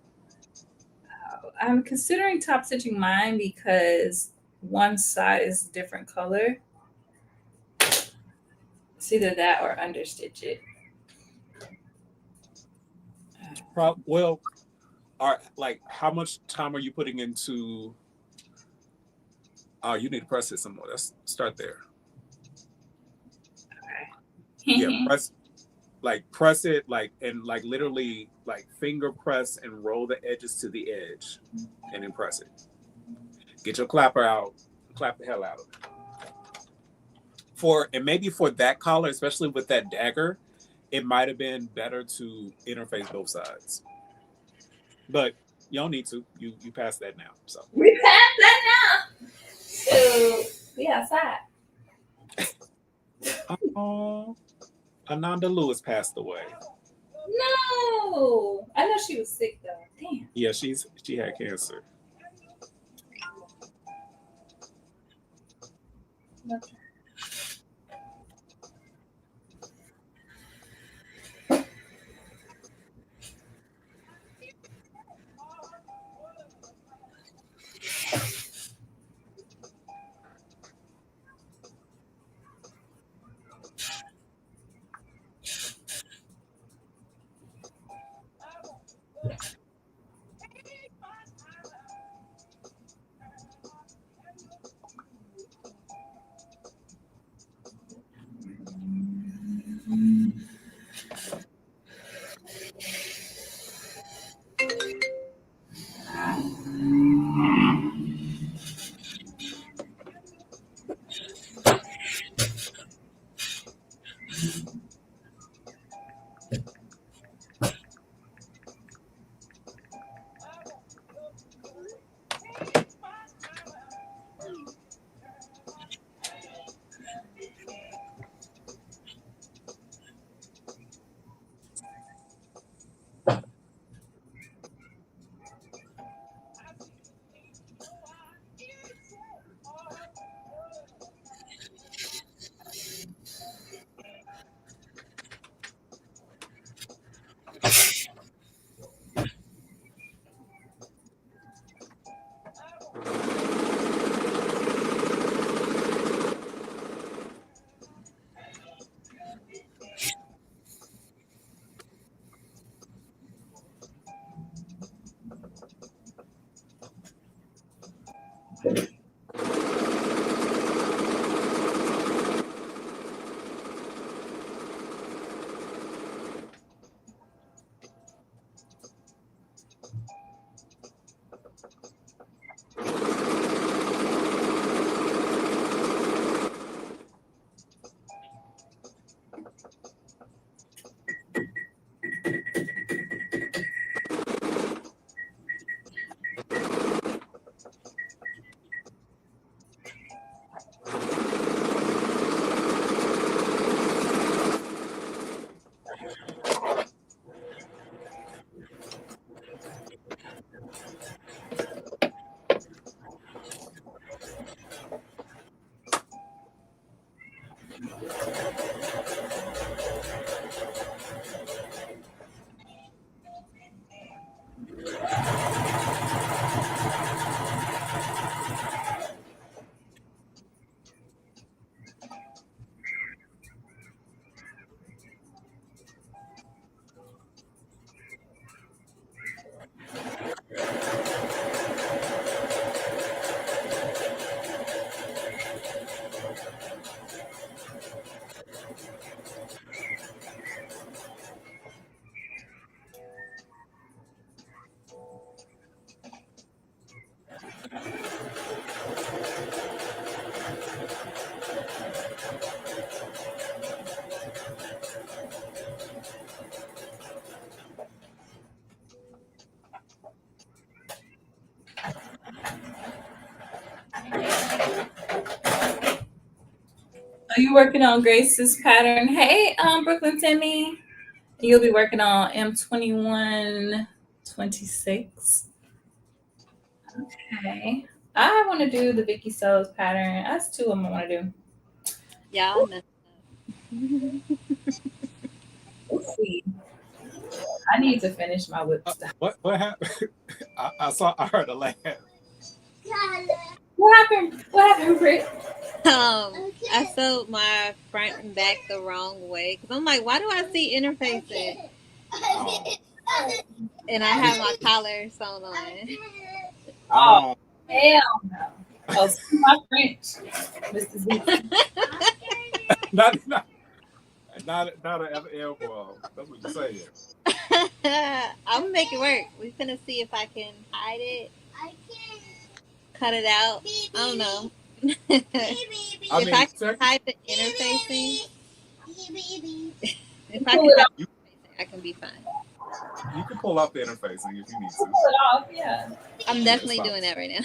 I'm considering top stitching mine because one side is different color. It's either that or understitch it. Well, like how much time are you putting into? Oh, you need to press it some more. Let's start there. Yeah, press it and literally finger press and roll the edges to the edge, and then press it. Get your clapper out, clap the hell out of it. And maybe for that collar, especially with that dagger, it might have been better to interface both sides. But you don't need to. You passed that now. So we passed that now. So we outside. Oh, Ananda Lewis passed away. No, I know she was sick though. Damn. Yeah, she had cancer. Okay. Are you working on Grace's pattern? Hey, Brooklyn Timmy. You'll be working on M2126. Okay. I want to do the Vicky So's pattern. That's two of them I want to do. Y'all messed Let's see. I need to finish my whip stuff. What happened? I heard a laugh. What happened? What happened, Britt? I sewed my front and back the wrong way because I'm like, why do I see interfacing? Oh. And I have my collar sewn on. Oh, hell no. Oh, see my French, Mr. Z. not an elbow. That's what you say. I'm gonna make it work. We finna see if I can hide it. Cut it out. I don't know. If I can hide the interfacing, if I can hide the interfacing, I can be fine. You can pull off the interfacing if you need to. Pull it off, yeah. I'm definitely doing that right now.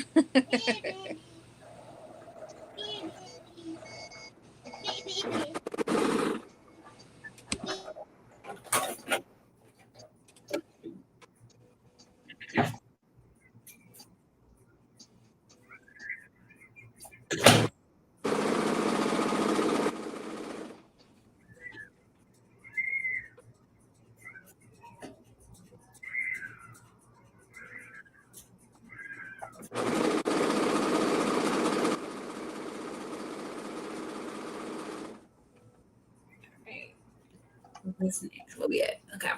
What's next? Where we at? Okay.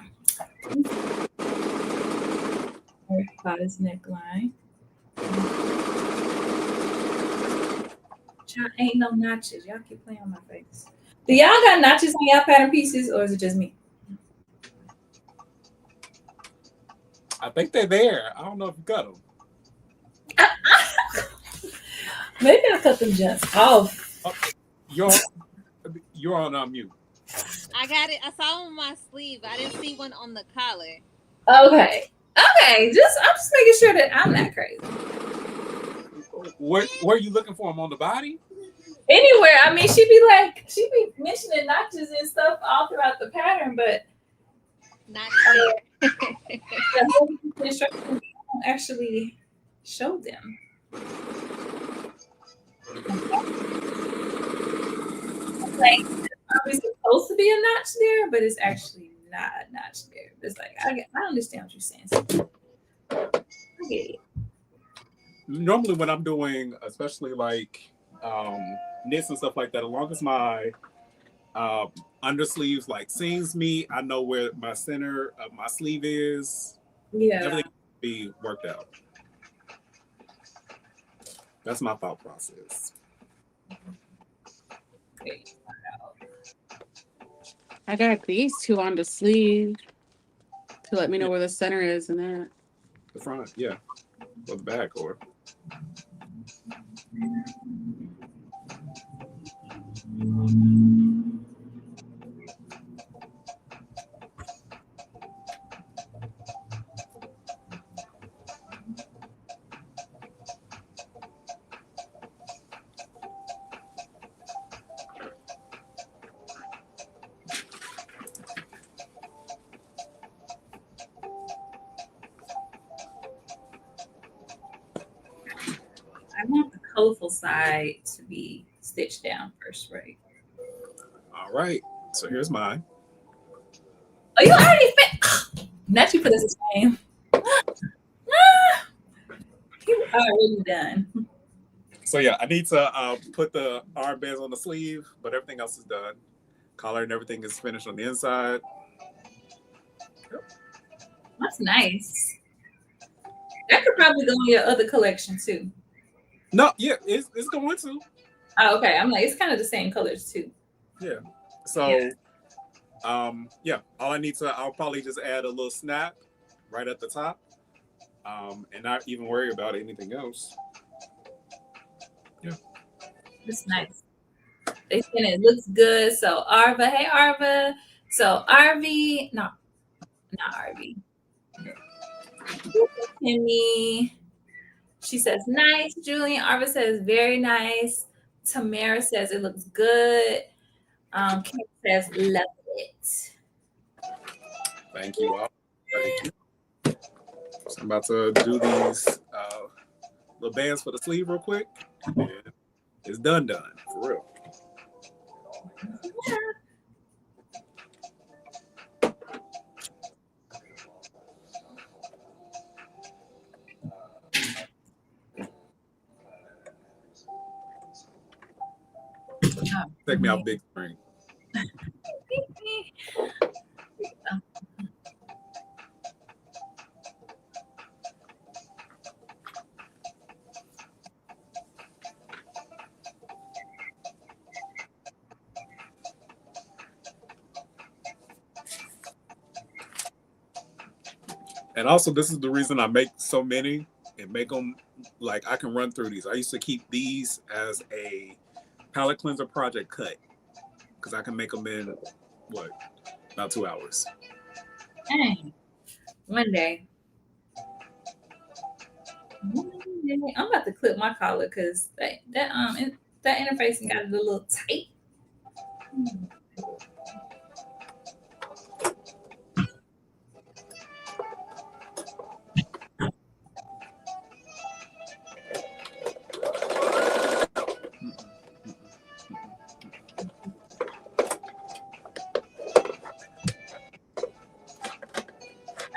About his neckline. Y'all ain't no notches. Y'all keep playing on my face. Do y'all got notches on y'all pattern pieces, or is it just me? I think they're there. I don't know if you got them. Maybe I'll cut them just off. You're on mute. I got it. I saw them on my sleeve. I didn't see one on the collar. Okay. I'm just making sure that I'm not crazy. Where are you looking for them, on the body? Anywhere. I mean, she be mentioning notches and stuff all throughout the pattern, but Not the instructions don't actually show them. Like, it's supposed to be a notch there, but it's actually not a notch there. It's like I understand what you're saying. I get it. Normally when I'm doing, especially like knits and stuff like that, as long as my undersleeves like seams me, I know where my center of my sleeve is. Yeah. Everything can be worked out. That's my thought process. Okay. I got these two on the sleeve to let me know where the center is and that. The front, yeah. Or the back, or. I want the colorful side to be stitched down first, right? All right. So here's mine. Oh, you already fit. Not you put this the same. You already done. So yeah, I need to put the armbands on the sleeve, but everything else is done. Collar and everything is finished on the inside. Yep. That's nice. That could probably go in your other collection too. No, yeah, it's going to. Oh, okay. I'm like, it's kind of the same colors too. Yeah. So, yeah, I'll probably just add a little snap right at the top, and not even worry about anything else. Yeah. It's nice. They said it looks good. So Arva, hey Arva. So RV, no, not RV. Timmy. She says nice. Julian Arva says very nice. Tamara says it looks good. Kim says love it. Thank you all. Thank you. So I'm about to do these little bands for the sleeve real quick. And it's done, for real. Take me out big screen. And also, this is the reason I make so many and make them like I can run through these. I used to keep these as a palette cleanser project cut because I can make them in what, about 2 hours. Dang. One day. I'm about to clip my collar because that interfacing got it a little tight.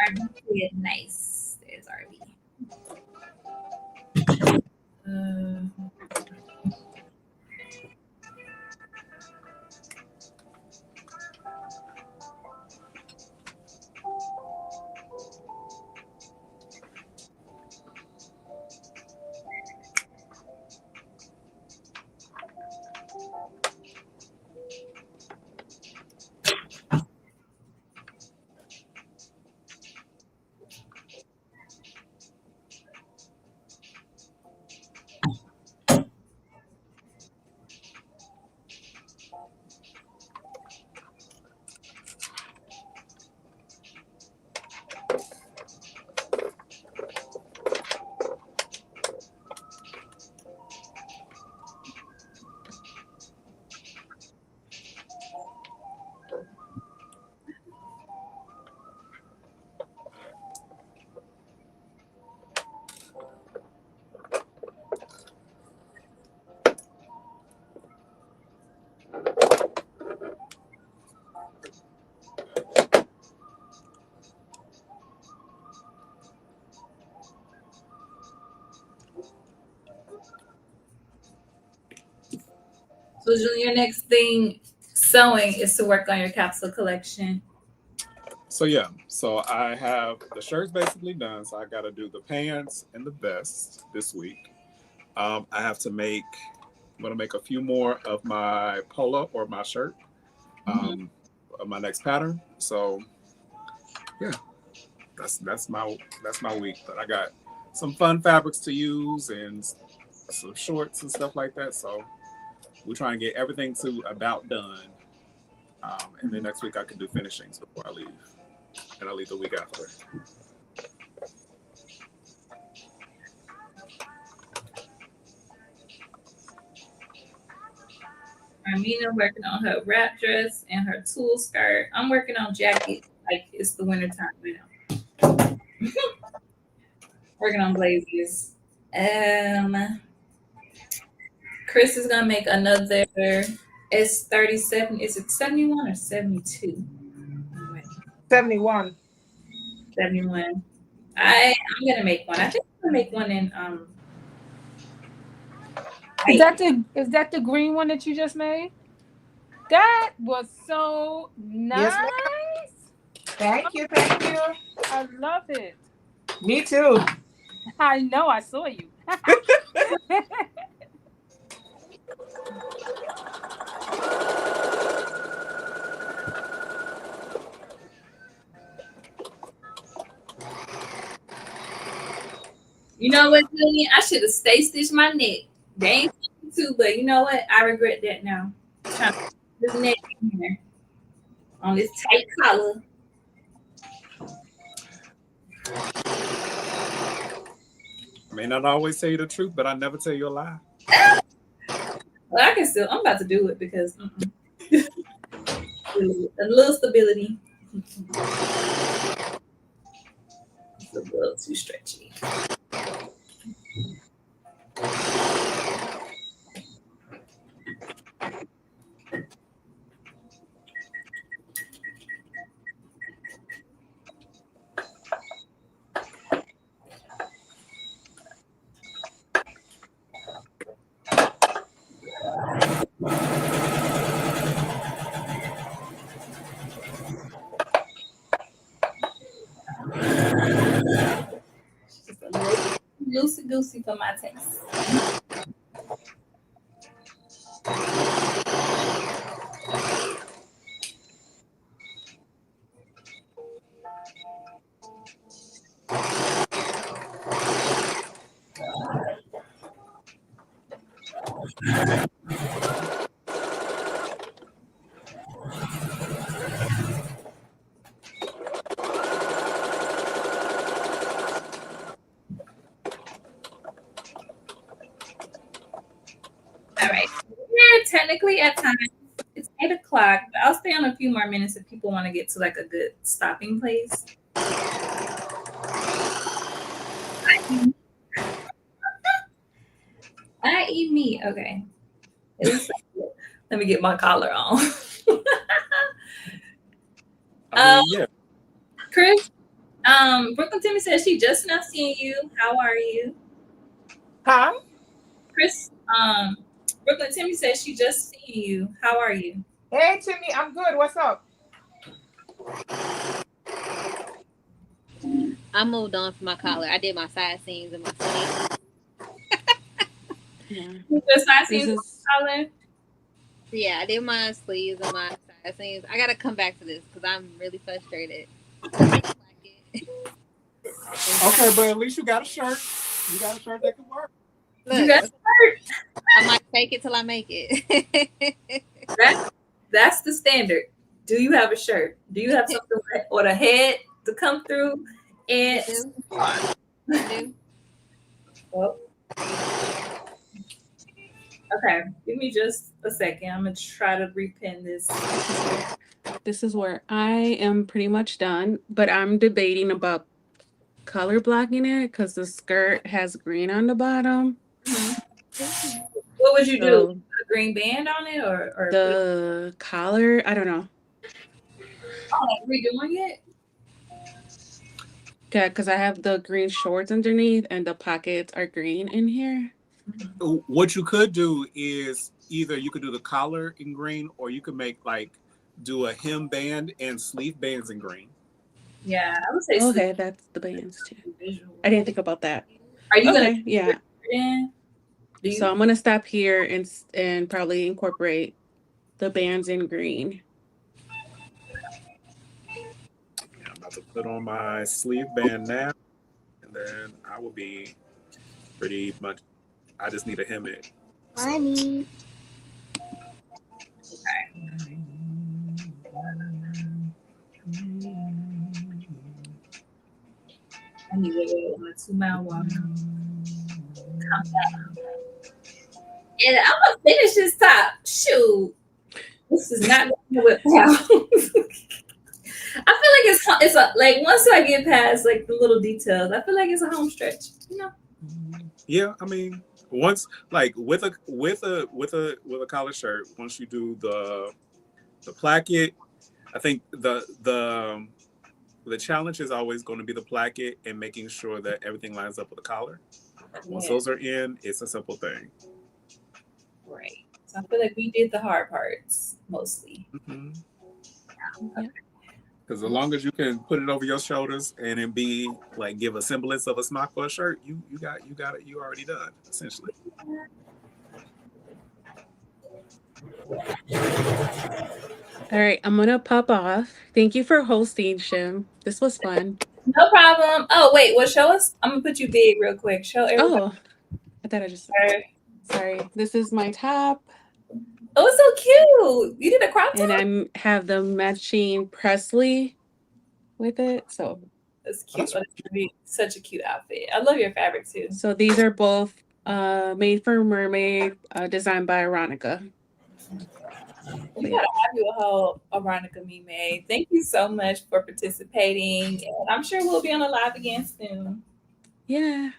RB is nice. There's RB. So, Julie, your next thing sewing is to work on your capsule collection. So yeah, so I have the shirts basically done. So I got to do the pants and the vest this week. I have to make. I'm gonna make a few more of my polo or my shirt. Of my next pattern. So yeah, that's my week. But I got some fun fabrics to use and some shorts and stuff like that. So we're trying to get everything to about done. And then next week I can do finishings before I leave. And I leave the week after. Armina working on her wrap dress and her tulle skirt. I'm working on jackets like it's the winter time now. Working on blazers. Chris is gonna make another S37. Is it 71 or 72? 71. 71. I'm gonna make one. I think I'm gonna make one in Is that the green one that you just made? That was so nice. Yes, thank you. I love it. Me too. I know. I saw you. You know what, Julian? I should have stay stitched my neck. They ain't too, but you know what? I regret that now. Trying to put this neck in here on this tight collar. I may not always tell you the truth, but I never tell you a lie. Well, I can still. I'm about to do it because a little stability. It's a little too stretchy. Just a little loosey goosey for my taste. All right. We're technically at time. It's 8 o'clock, but I'll stay on a few more minutes if people want to get to like a good stopping place. I eat meat. Okay. Let me get my collar on. Yeah. Chris, Brooklyn Timmy says she just now seeing you. How are you? Huh? Chris, Brooklyn Timmy says she just seeing you. How are you? Hey, Timmy, I'm good. What's up? I moved on from my collar. I did my side seams and my sleeves. Yeah. The side This seams is collar. Yeah, I did my sleeves and my side seams. I gotta come back to this because I'm really frustrated. Okay, but at least you got a shirt. You got a shirt that can work. You Look, got hurt. I might fake it till I make it. That's the standard. Do you have a shirt? Do you have something or the head to come through? And I do. well, okay, give me just a second. I'm gonna try to repin this. This is where I am pretty much done, but I'm debating about color blocking it because the skirt has green on the bottom. What would you do? So Put a green band on it or the collar, I don't know. redoing it? Yeah, because I have the green shorts underneath and the pockets are green in here. What you could do is either you could do the collar in green, or you could make do a hem band and sleeve bands in green. Yeah, I would say Okay, that's the bands too. visual. I didn't think about that. Are you Okay, yeah. gonna do So you I'm gonna stop here and probably incorporate the bands in green. I'm about to put on my sleeve band now, and then I will be pretty much. I just need to hem it. Money. I need to go on a 2-mile walk. Come back. And I'm gonna finish this top. Shoot. This is not gonna whip out. I feel like it's like once I get past like the little details, I feel like it's a home stretch. You know? Yeah, I mean, once with a collar shirt, once you do the placket, I think the challenge is always going to be the placket and making sure that everything lines up with the collar. Once those are in, it's a simple thing. Right. So I feel like we did the hard parts mostly. Mm-hmm. Yeah. Because as long as you can put it over your shoulders and then be give a semblance of a smock or a shirt, you got it. You already done essentially. All right, I'm gonna pop off. Thank you for hosting, Shim. This was fun. No problem. Oh wait, well show us. I'm gonna put you big real quick. Show everybody. Oh, I thought I just. Sorry. This is my top. Oh, it's so cute. You did a crop top? And I have the matching Presley with it. So it's cute. It's such a cute outfit. I love your fabric too. So these are both Made for Mermaid, designed by Veronica. We gotta have you a whole Veronica me made. Thank you so much for participating. And I'm sure we'll be on a live again soon. Yeah.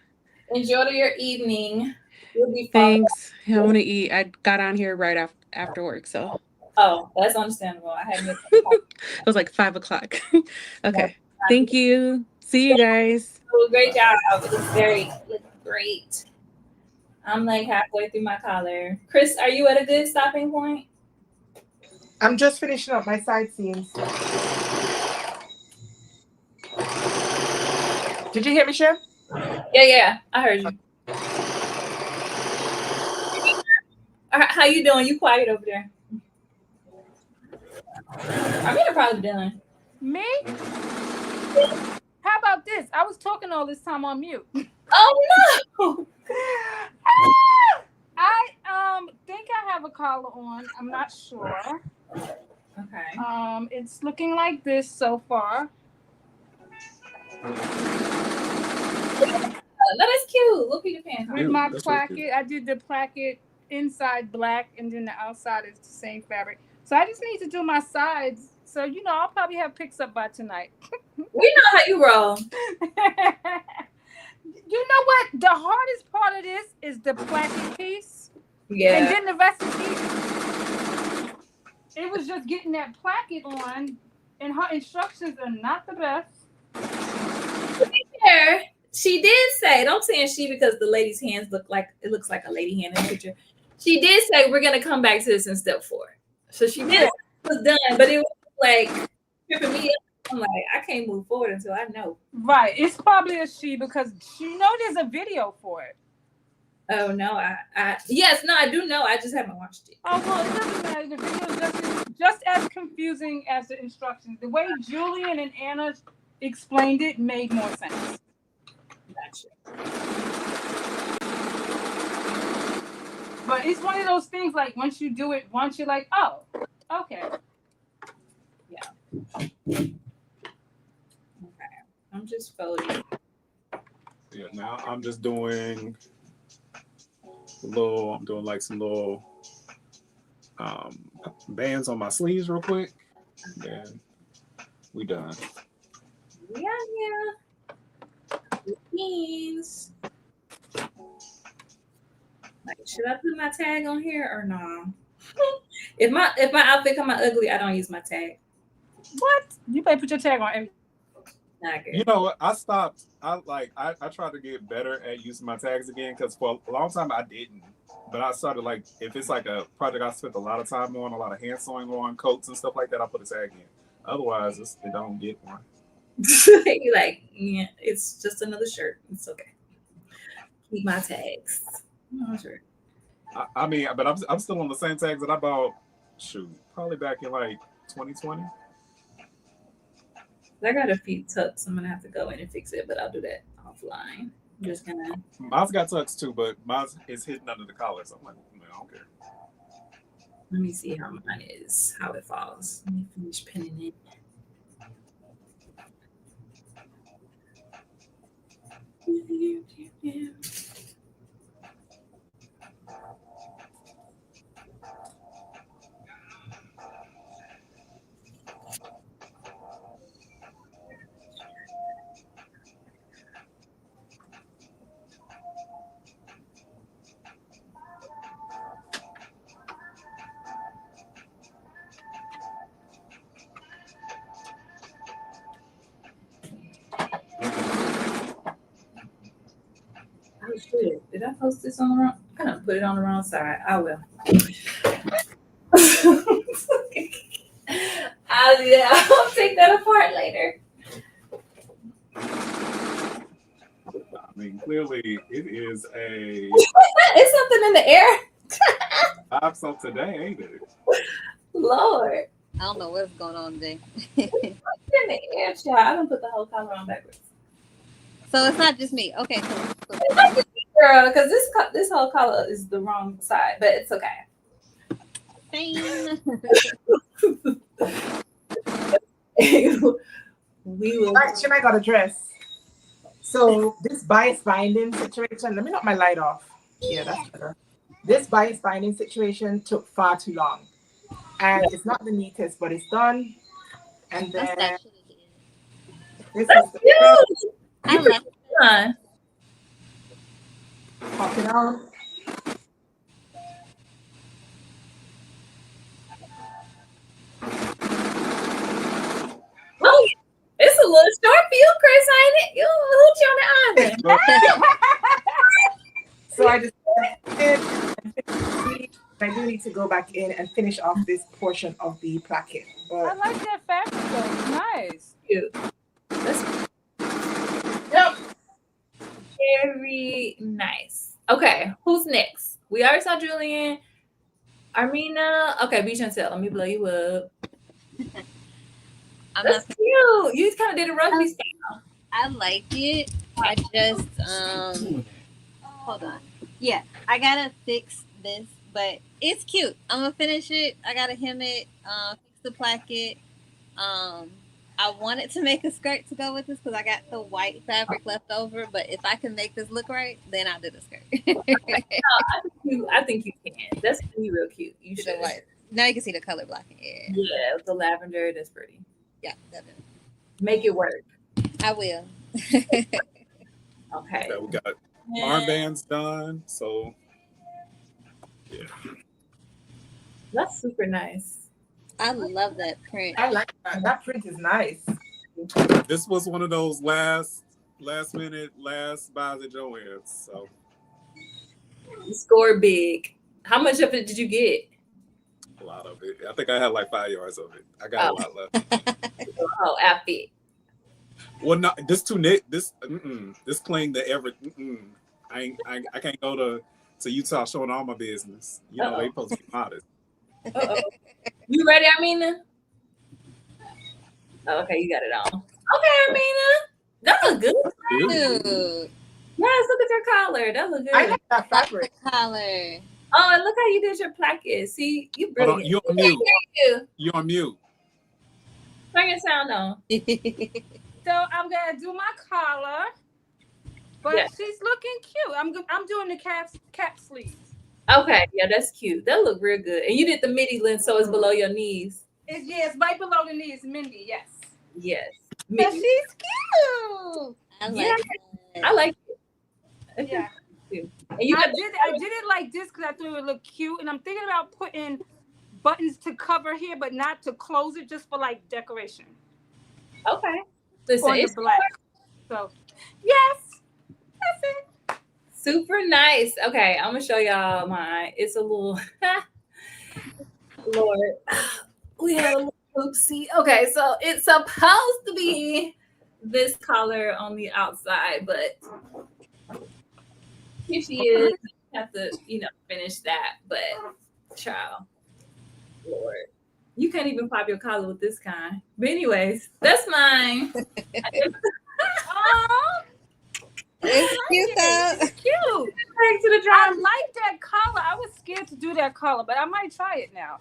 Enjoy your evening. We'll be Thanks. I want to eat. I got on here right after work, so. Oh, that's understandable. I had missed It was like 5 o'clock. Okay. Thank you. See you guys. Great job. It looked great. I'm like halfway through my collar. Chris, are you at a good stopping point? I'm just finishing up my side seams. Did you hear me, Chef? Yeah, I heard you. How you doing? You quiet over there. I mean, I'm probably done. Me? How about this? I was talking all this time on mute. Oh no! I think I have a collar on. I'm not sure. Okay. It's looking like this so far. That is cute. Little Peter Pan. With my placket, I did the placket inside black, and then the outside is the same fabric. So I just need to do my sides. So I'll probably have pics up by tonight. We know how you roll. You know what? The hardest part of this is the placket piece. Yeah. And then the rest is easy. It was just getting that placket on, and her instructions are not the best. To be fair, she did say, don't say she because the lady's hands looks like a lady hand in the picture. She did say we're gonna come back to this in step 4. So she did say it was done, but it was like tripping me up. I'm like, I can't move forward until I know. Right. It's probably a she because there's a video for it. Oh no, I do know. I just haven't watched it. Oh well, it doesn't matter. The video is just as confusing as the instructions. The way Julian and Anna explained it made more sense. Gotcha. But it's one of those things like once you do it once, you're like, oh, okay. Yeah. Okay. I'm just folding. Yeah, now I'm just doing like some little bands on my sleeves real quick. And then we done. Yeah. Beans. Like, should I put my tag on here or no? If my outfit come out ugly, I don't use my tag. What? You better put your tag on everything. Not good. You know what? I stopped. I tried to get better at using my tags again because for a long time I didn't. But I started like if it's like a project I spent a lot of time on, a lot of hand sewing on coats and stuff like that, I put a tag in. Otherwise, it don't get one. You're like, yeah, it's just another shirt. It's okay. Keep my tags. I'm not sure. I mean, but I'm still on the same tags that I bought. Shoot, probably back in like 2020. I got a few tucks. I'm gonna have to go in and fix it, but I'll do that offline. I'm just gonna. Mine's got tucks too, but mine is hidden under the collar. So I'm like, man, I don't care. Let me see how mine is, how it falls. Let me finish pinning it. Oh shit! Did I post this on the wrong? I don't put it on the wrong side. I will. I'll take that apart later. I mean, clearly it is a. It's something in the air. Vibe so today, ain't it? Lord. I don't know what's going on today. It's in the air, child. I don't put the whole collar on backwards. So it's not just me. Okay. It's not just me, girl, because this whole collar is the wrong side, but it's okay. Same. We will. All right, Jim, I got a dress. So this bias binding situation, let me knock my light off. Yeah, that's better. This bias binding situation took far too long. And it's not the neatest, but it's done. And That's then actually good. this That's is the thread. cute. I You like pretty fun. Pop it out. Oh, it's a little short for you, Chris, ain't it? You hoochie on the island. So I just I do need to go back in and finish off this portion of the placket. I But like that fabric though. It's nice. Cute. That's yep. very nice. Okay, who's next? We already saw Julian. Armina. Okay, Beach and Let me blow you up. I'm That's not. cute. You kind of did a rugby style. I like it. I just hold on. Yeah, I gotta fix this, but it's cute. I'm gonna finish it. I gotta hem it, fix the placket. I wanted to make a skirt to go with this because I got the white fabric left over. But if I can make this look right, then I'll do the skirt. I think you can. That's really real cute. You Do should. the white. Now you can see the color blocking. Yeah, Yeah, the lavender. That's pretty. yeah, definitely. Make it work. I will. Okay. Okay, we got Yeah. armbands done. So yeah. That's super nice. I love that print. I like that. That print is nice. This was one of those last minute buys at Joann's. So You scored big. How much of it did you get? a lot of it. I think I had like 5 yards of it. I got a lot left. Oh, outfit. Well, no, this too knit. This cling to every. I can't go to Utah showing all my business. You know, they supposed to be modest. Uh-oh. You ready, Armina? Oh, okay, you got it on. Okay, Armina. That look good. Dude, Yes, look at your collar. That look good. I like that fabric. color. Oh, and look how you did your placket. See, you Hold on, brilliant. you on mute. You. You on mute. Turn your sound on. So I'm gonna do my collar, but Yeah. she's looking cute. I'm doing the cap sleeves. Okay, yeah, that's cute. That look real good. And you did the midi length, so it's below your knees. It's right below the knees, Mindy. Yes. Yes. But Midi. she's cute. I like Yeah. that. I like it. Yeah. And you I got did it like this because I thought it would look cute, and I'm thinking about putting buttons to cover here, but not to close it, just for like decoration. okay. Listen, On the it's black. So yes, that's it. super nice. Okay, I'm gonna show y'all mine. It's a little Lord. We had a little oopsie. Okay, so it's supposed to be this color on the outside, but here she is. Have to, finish that. But child, Lord. You can't even pop your collar with this kind. But anyways, that's mine. Oh, It's cute though. it's cute. Back to the I drum. like that collar. I was scared to do that collar, but I might try it now.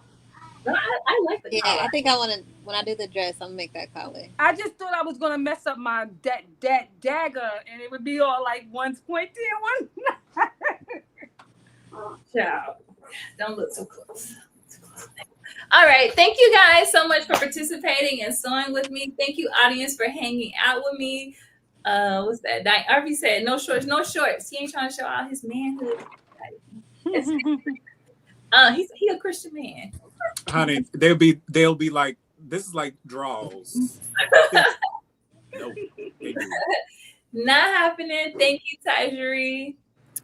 I like the Yeah, collar. I think I want to. When I do the dress, I'm gonna make that color. I just thought I was gonna mess up my that dagger, and it would be all like one's pointy and one. Child, don't look so close. All right. Thank you guys so much for participating and sewing with me. Thank you, audience, for hanging out with me. What's that? RV said, no shorts, no shorts. He ain't trying to show out his manhood. He a Christian man. Honey, they'll be like, this is like draws. No, Not happening. Thank you, Tajiri.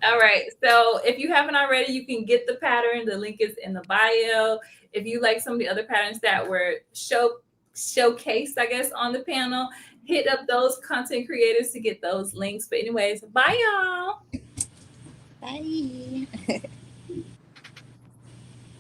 All right. So if you haven't already, you can get the pattern. The link is in the bio. If you like some of the other patterns that were showcased, I guess, on the panel, hit up those content creators to get those links. But anyways, bye y'all. Bye.